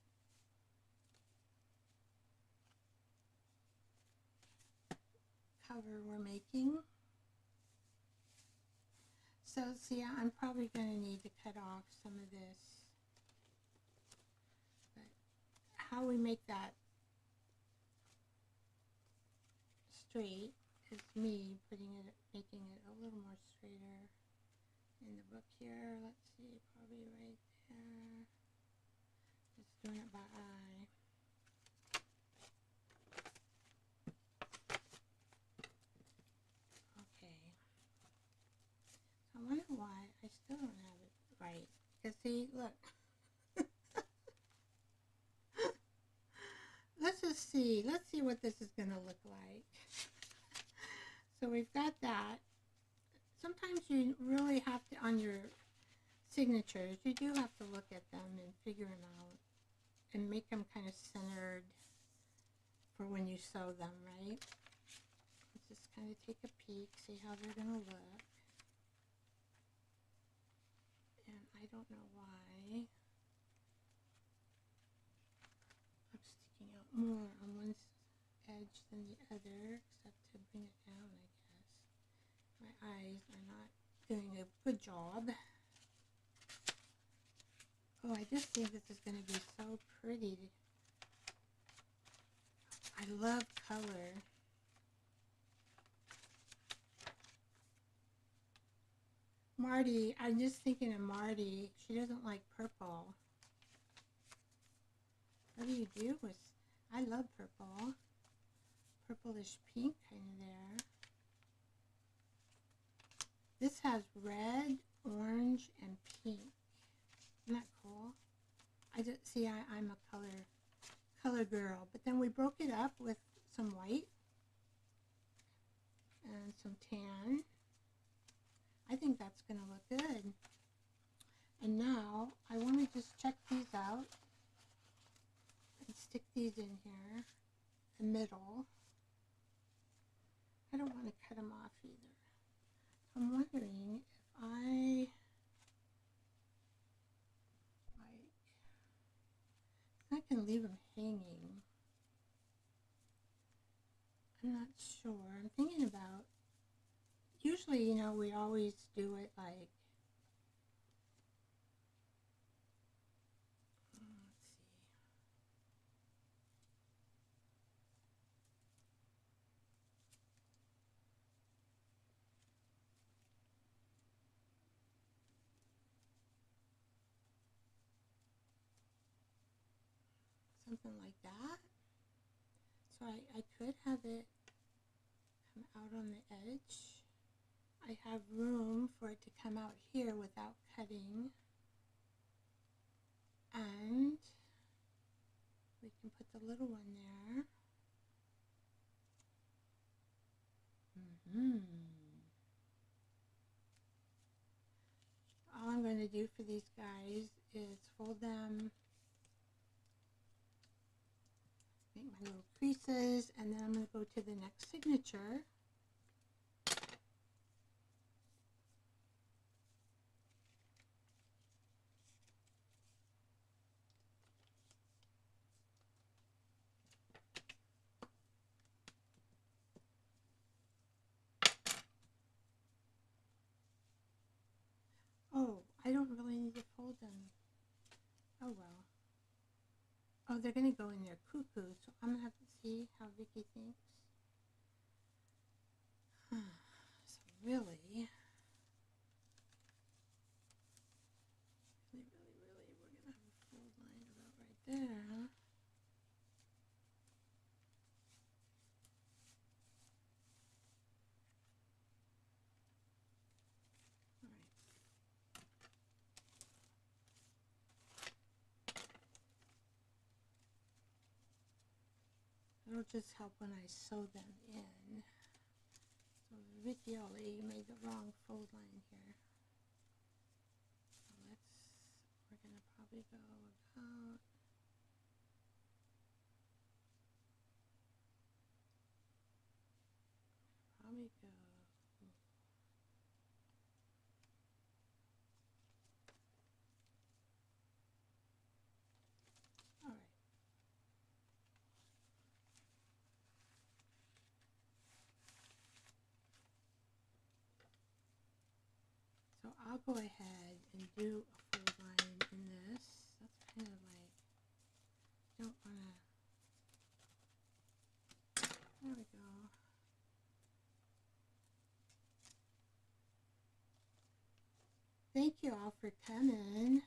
Cover we're making. So see, I'm probably going to need to cut off some of this. But how we make that straight is me making it a little more straighter in the book here. Let's see, probably right there. Just doing it by eye. Okay. So I wonder why I still don't have it right. Because see, look. Let's see what this is going to look like. So we've got that. Sometimes you really have to, signatures, you do have to look at them and figure them out and make them kind of centered for when you sew them, right? Let's just kind of take a peek, see how they're going to look. And I don't know why I'm sticking out more on one edge than the other, except to bring it down, I guess. My eyes are not doing a good job. Oh, I just think this is going to be so pretty. I love color. Marty, I'm just thinking of Marty. She doesn't like purple. What do you do with, I love purple. Purplish pink kind of there. This has red, orange, and pink. Isn't that cool? I just see I'm a color girl. But then we broke it up with some white and some tan. I think that's going to look good. And now I want to just check these out and stick these in here, the middle. I don't want to cut them off either. I'm wondering if I can leave them hanging. I'm not sure. I'm thinking about, usually, you know, we always do it like, let's see. Something like that. So I could have it come out on the edge. I have room for it to come out here without cutting. And we can put the little one there. All I'm going to do for these guys is fold them, make my little creases, and then I'm going to go to the next signature. Oh, I don't really need to fold them. Oh well. Oh, they're going to go in there cuckoo, so I'm going to have to see how Vicky thinks. So really, we're going to have a fold line about right there. It'll just help when I sew them in. So Vicky only made the wrong fold line here. So we're going to probably go about, alright. So I'll go ahead and do a fold line in this. That's kind of like, don't want to, there we go. Thank you all for coming,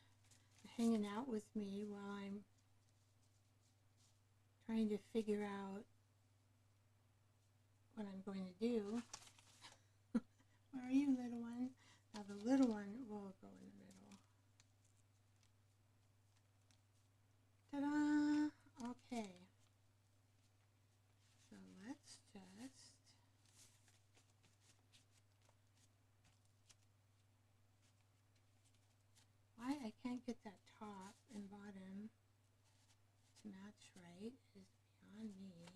hanging out with me while I'm trying to figure out what I'm going to do. Where are you, little one? Now the little one will go in the middle. Ta-da! Okay. So let's just right is beyond me.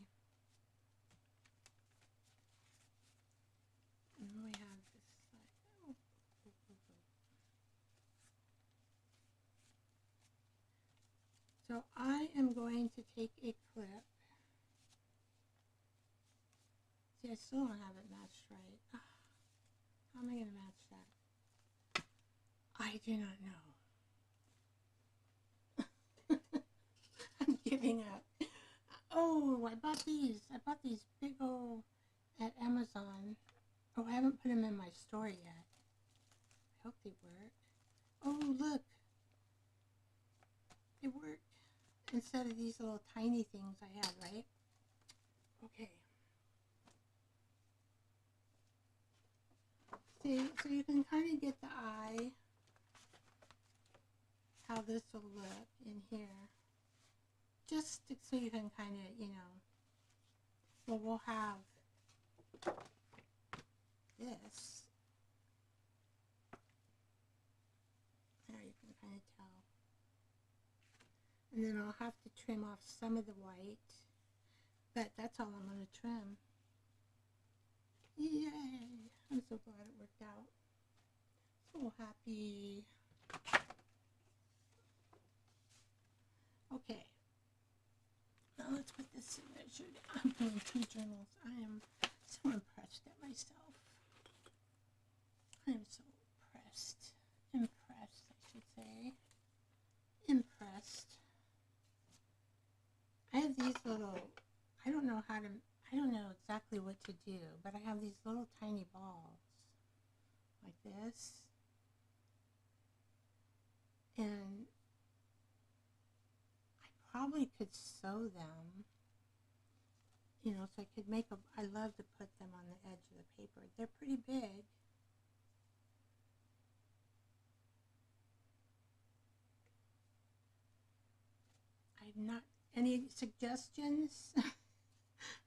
And then we have this side. Oh. So I am going to take a clip. See, I still don't have it matched right. How am I going to match that? I do not know. I'm giving up. Oh, I bought these. I bought these big old at Amazon. Oh, I haven't put them in my store yet. I hope they work. Oh, look. They work. Instead of these little tiny things I had, right? Okay. See, so you can kind of get the eye, how this will look in here. Just so you can kind of, you know, well, we'll have this. There, you can kind of tell. And then I'll have to trim off some of the white, but that's all I'm going to trim. Yay! I'm so glad it worked out. So happy. Okay. Now let's put this signature down. I'm doing 2 journals. I am so impressed at myself. I am so impressed. Impressed, I should say. Impressed. I have these little, I don't know exactly what to do, but I have these little tiny balls like this. And I probably could sew them, you know, so I could make a, I love to put them on the edge of the paper. They're pretty big. I'm not, any suggestions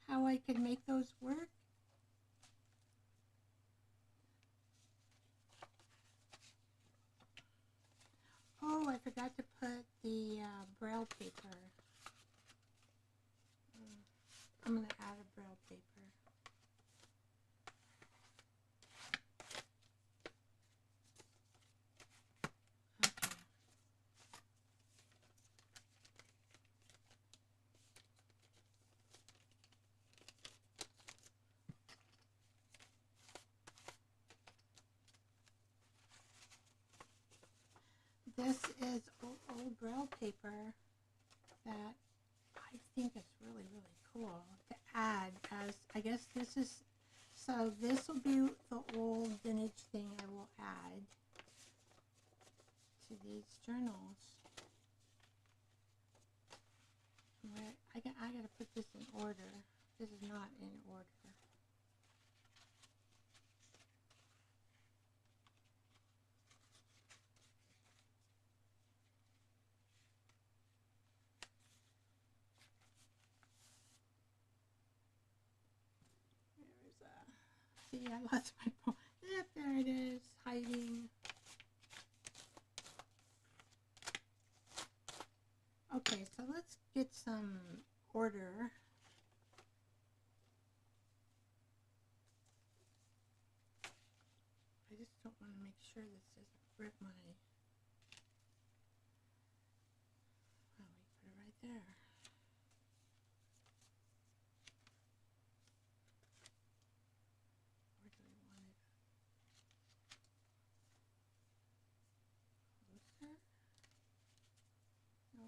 how I could make those work? Oh, I forgot to put the braille paper. I'm going to add a braille paper. Okay. This is old braille paper that I think is really, really cool to add as, I guess this is, so this will be the old vintage thing I will add to these journals. I gotta put this in order. This is not in order. See, I lost my phone. Yep, there it is, hiding. Okay, so let's get some order. I just don't want to make sure this doesn't rip my, well, we put it right there. Where do we want it? Closer? No.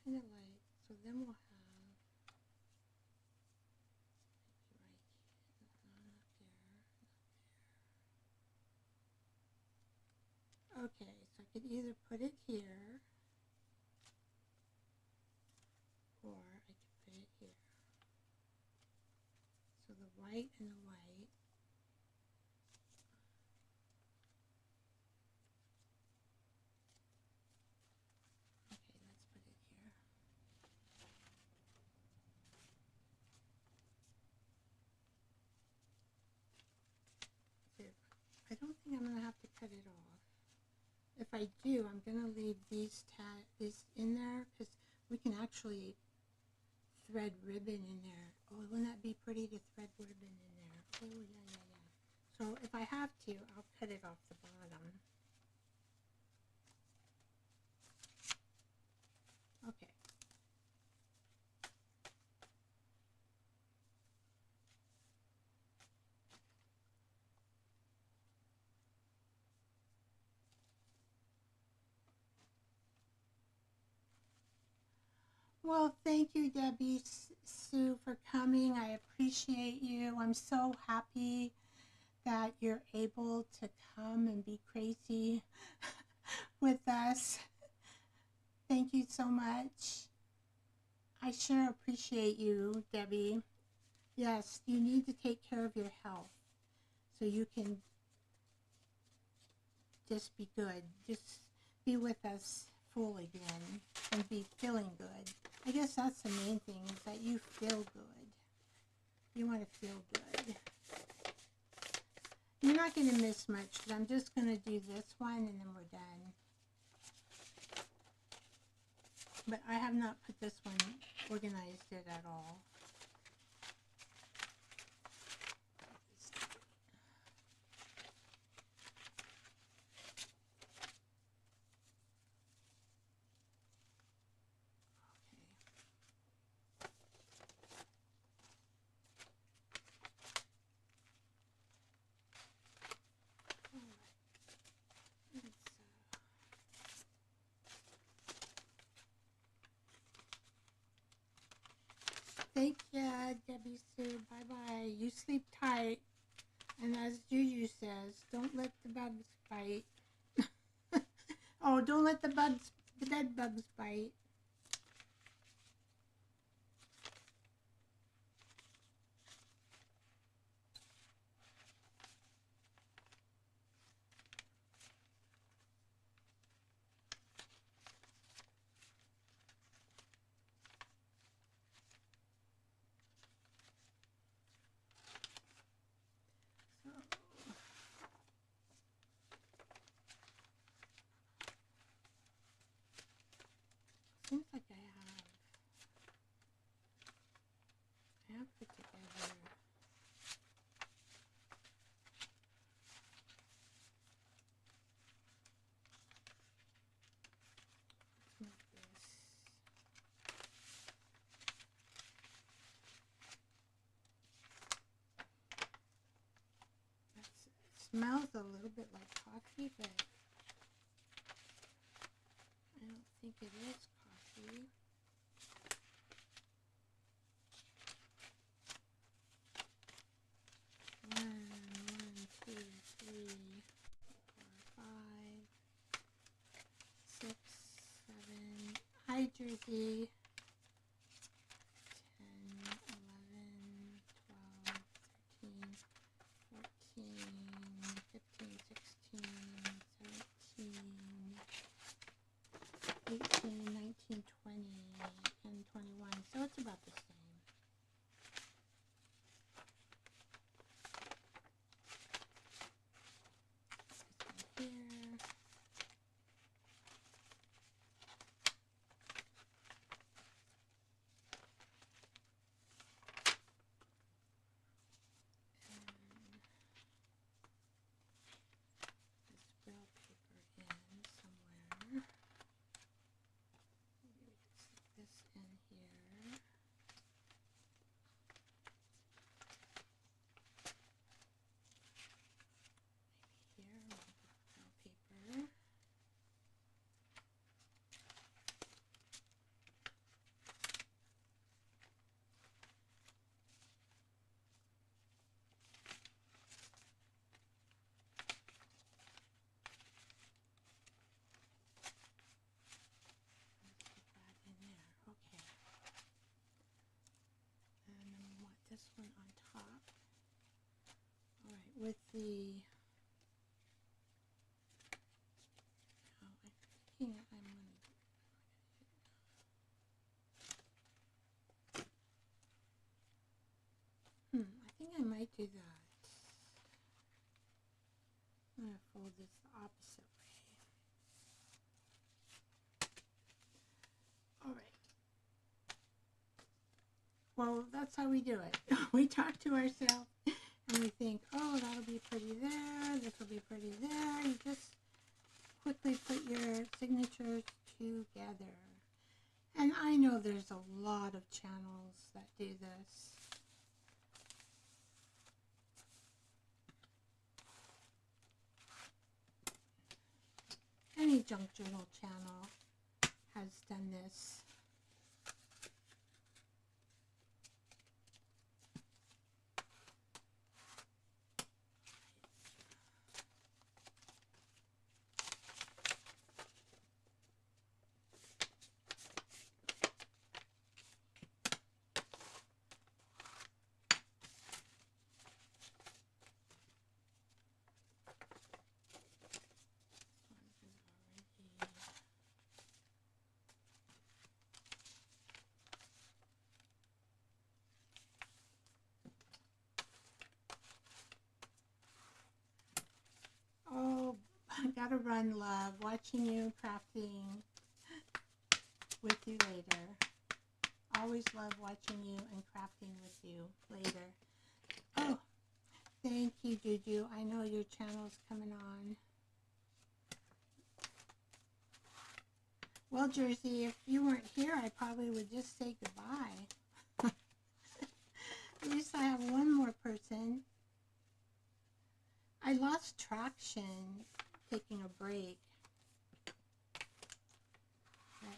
Kind of like, so then we'll have, maybe right here, not there, not there. Okay, so I could either put it here, or I could put it here. So the white and the white. Okay, let's put it here. There. I don't think I'm going to have to cut it off. if I do, I'm going to leave these in there because we can actually thread ribbon in there. Oh, wouldn't that be pretty to thread ribbon in there? Oh, yeah, yeah, yeah. So if I have to, I'll cut it off the bottom. Okay. Well, thank you, Debbie Sue, for coming. I appreciate you. I'm so happy that you're able to come and be crazy with us. Thank you so much. I sure appreciate you, Debbie. Yes, you need to take care of your health so you can just be good. Just be with us full again and be feeling good. I guess that's the main thing, is that you feel good. You want to feel good. You're not going to miss much because I'm just going to do this one and then we're done. But I have not put this one, organized it at all. Thank ya, Debbie Sue. Bye-bye. You sleep tight. And as Juju says, don't let the bugs bite. Oh, don't let the bed bugs bite. Seems like I have put together. Let's move this. It smells a little bit like coffee, but I don't think it is coffee. One, two, three, 4, 5, 6, 7. Hi, Jersey. 10, 11, 12, 13, 14, 15, 16, 17, 18, 19, 20, and 21. So it's about the same. This one here. This brown paper in somewhere. Maybe we can stick this in here. Maybe here, we'll put brown paper. Okay. And then we want this one on top. Alright, with the, oh, I'm thinking I'm going to, I think I might do that. I'm going to fold this the opposite way. Well, that's how we do it. We talk to ourselves and we think, oh, that'll be pretty there, this will be pretty there. You just quickly put your signatures together. And I know there's a lot of channels that do this. Any junk journal channel has done this. Oh, I gotta run, love. Watching you crafting with you later. Always love watching you and crafting with you later. Oh, thank you, Juju. I know your channel's coming on. Well, Jersey, if you weren't here, I probably would just say goodbye. At least I have one more person. I lost traction taking a break. But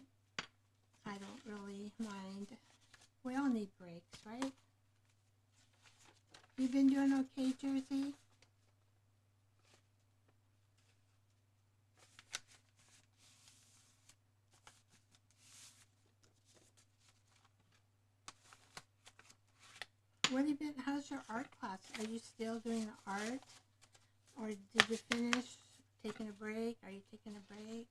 I don't really mind. We all need breaks, right? You been doing okay, Jersey? What have you been, how's your art class? Are you still doing the art? Or did you finish taking a break? Are you taking a break?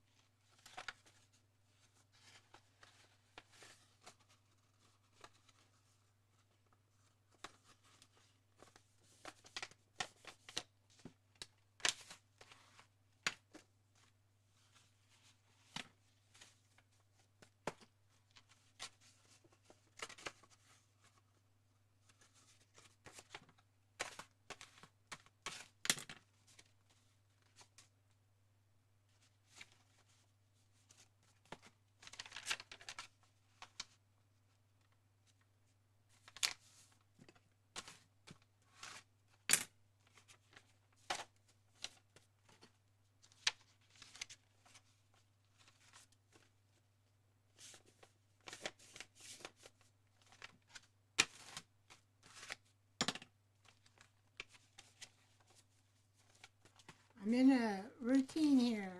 I'm in a routine here.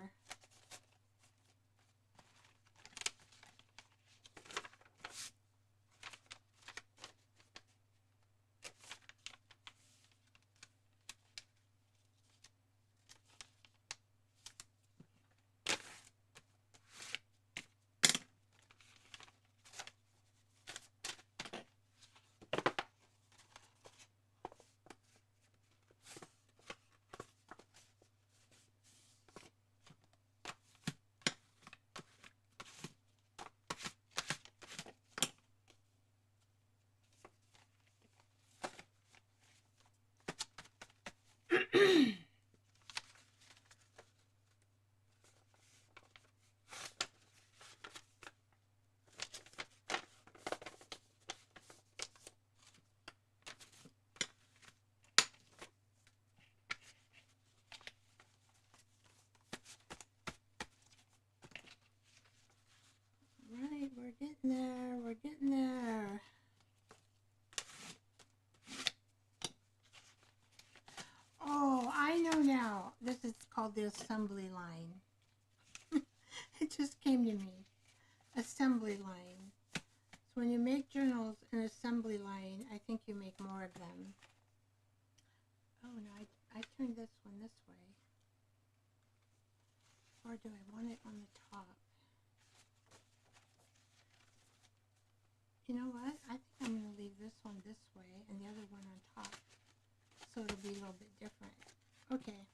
Right, we're getting there, we're getting there. Oh, I know now. This is called the assembly line. It just came to me. Assembly line. So when you make journals in assembly line, I think you make more of them. Oh no, I turned this one this way. Or do I want it on the top? You know what? I think I'm going to leave this one this way and the other one on top. So it'll be a little bit different. Okay.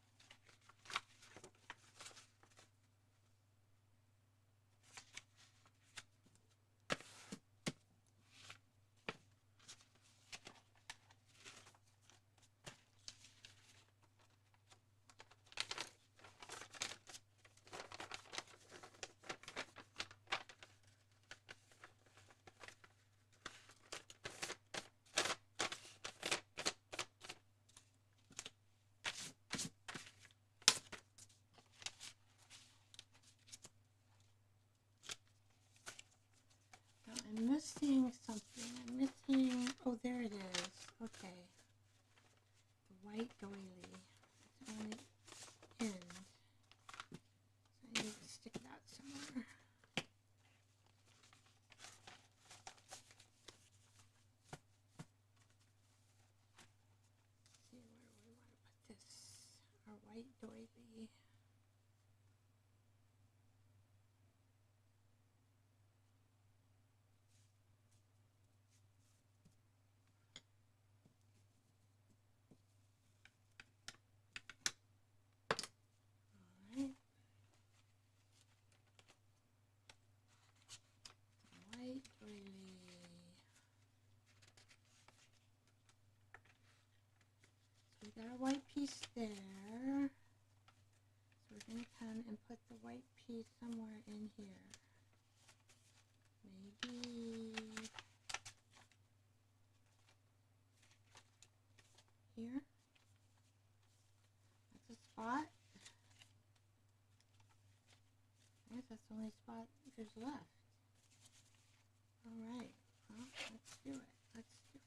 white doily. Alright. White doily. So we got a white piece there. So we're going to come and put the white piece somewhere in here. Maybe here. That's a spot. I guess that's the only spot there's left. Alright, well, let's do it. Let's do it.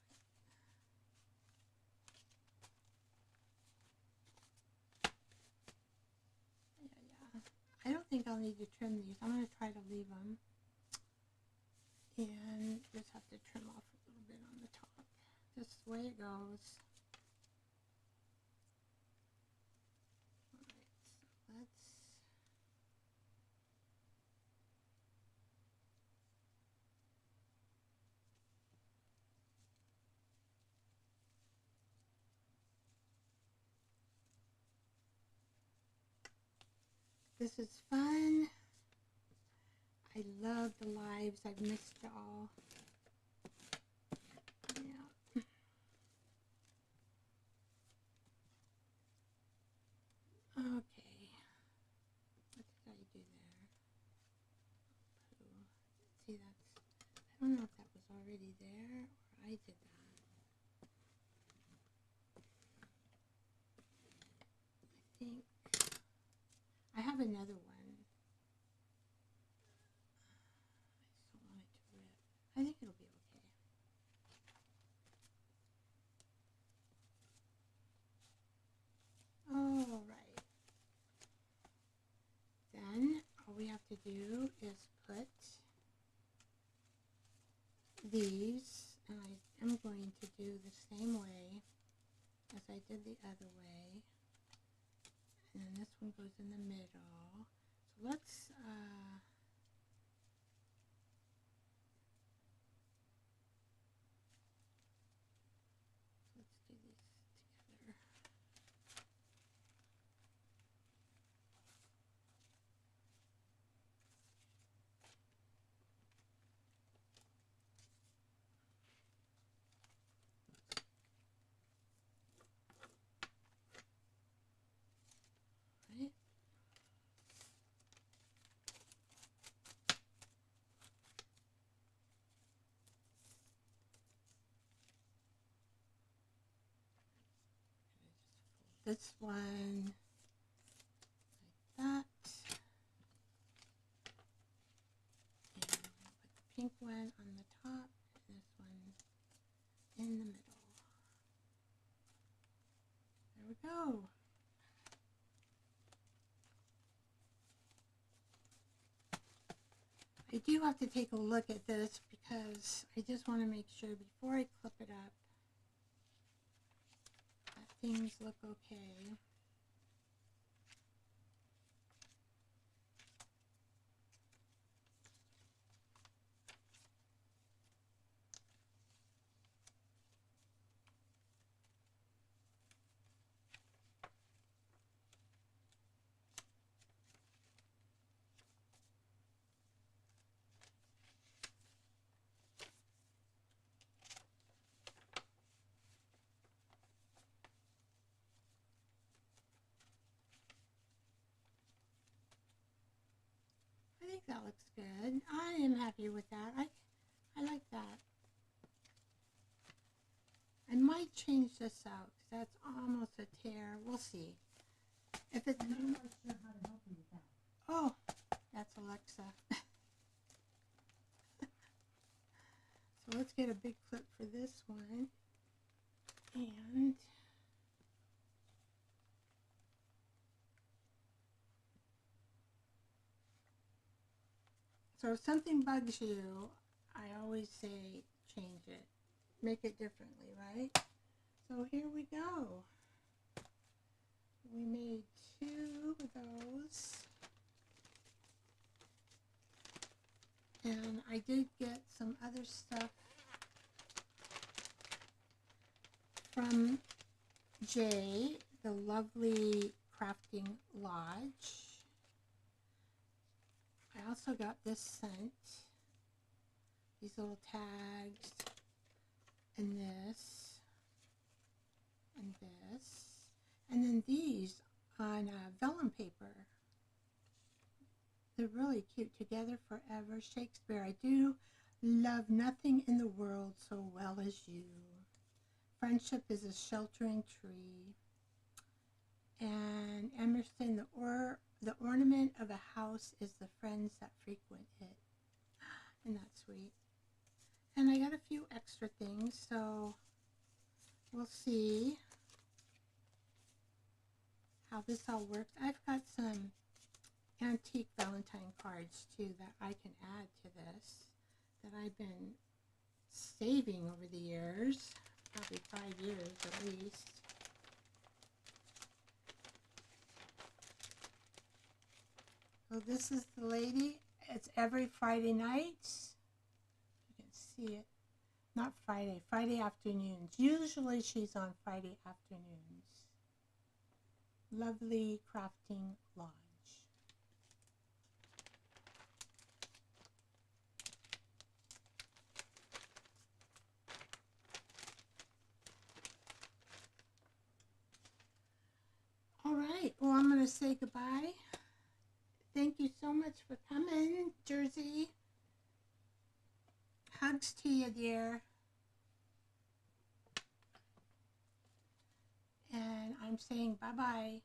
Yeah. I don't think I'll need to trim these. I'm going to try to leave them. And just have to trim off a little bit on the top. Just the way it goes. Alright, so let's... This is fun. I love the lives. I've missed y'all. Yeah. Okay. What did I do there? See, I don't know if that was already there or I did that. I think I have another one. I just don't want it to rip. I think it'll be okay. Alright. Then all we have to do is put these, and I am going to do the same way as I did the other way. And then this one goes in the middle. So let's do these together. Right. This one like that, and put the pink one on the top, and this one in the middle. There we go. I do have to take a look at this because I just want to make sure before I clip it up that things look okay. I think that looks good. I am happy with that. I like that. I might change this out because that's almost a tear. We'll see. If it's I'm not sure how to help you with that. oh, that's Alexa. So let's get a big clip for this one. And so if something bugs you, I always say change it. Make it differently, right? So here we go. we made 2 of those. And I did get some other stuff from Jay, the lovely Crafting Lodge. I also got this scent, these little tags, and this, and this, and then these on vellum paper. They're really cute. Together Forever, Shakespeare. I do love nothing in the world so well as you. Friendship is a sheltering tree. And Emerson, the ornament of a house is the friends that frequent it. And that's sweet. And I got a few extra things, so we'll see how this all works. I've got some antique Valentine cards too that I can add to this that I've been saving over the years, probably 5 years at least. So this is the lady. It's every Friday night. You can see it. Not Friday, Friday afternoons. Usually she's on Friday afternoons. Lovely Crafting Lodge. All right, well, I'm going to say goodbye. Thank you so much for coming, Jersey. Hugs to you, dear. And I'm saying bye-bye.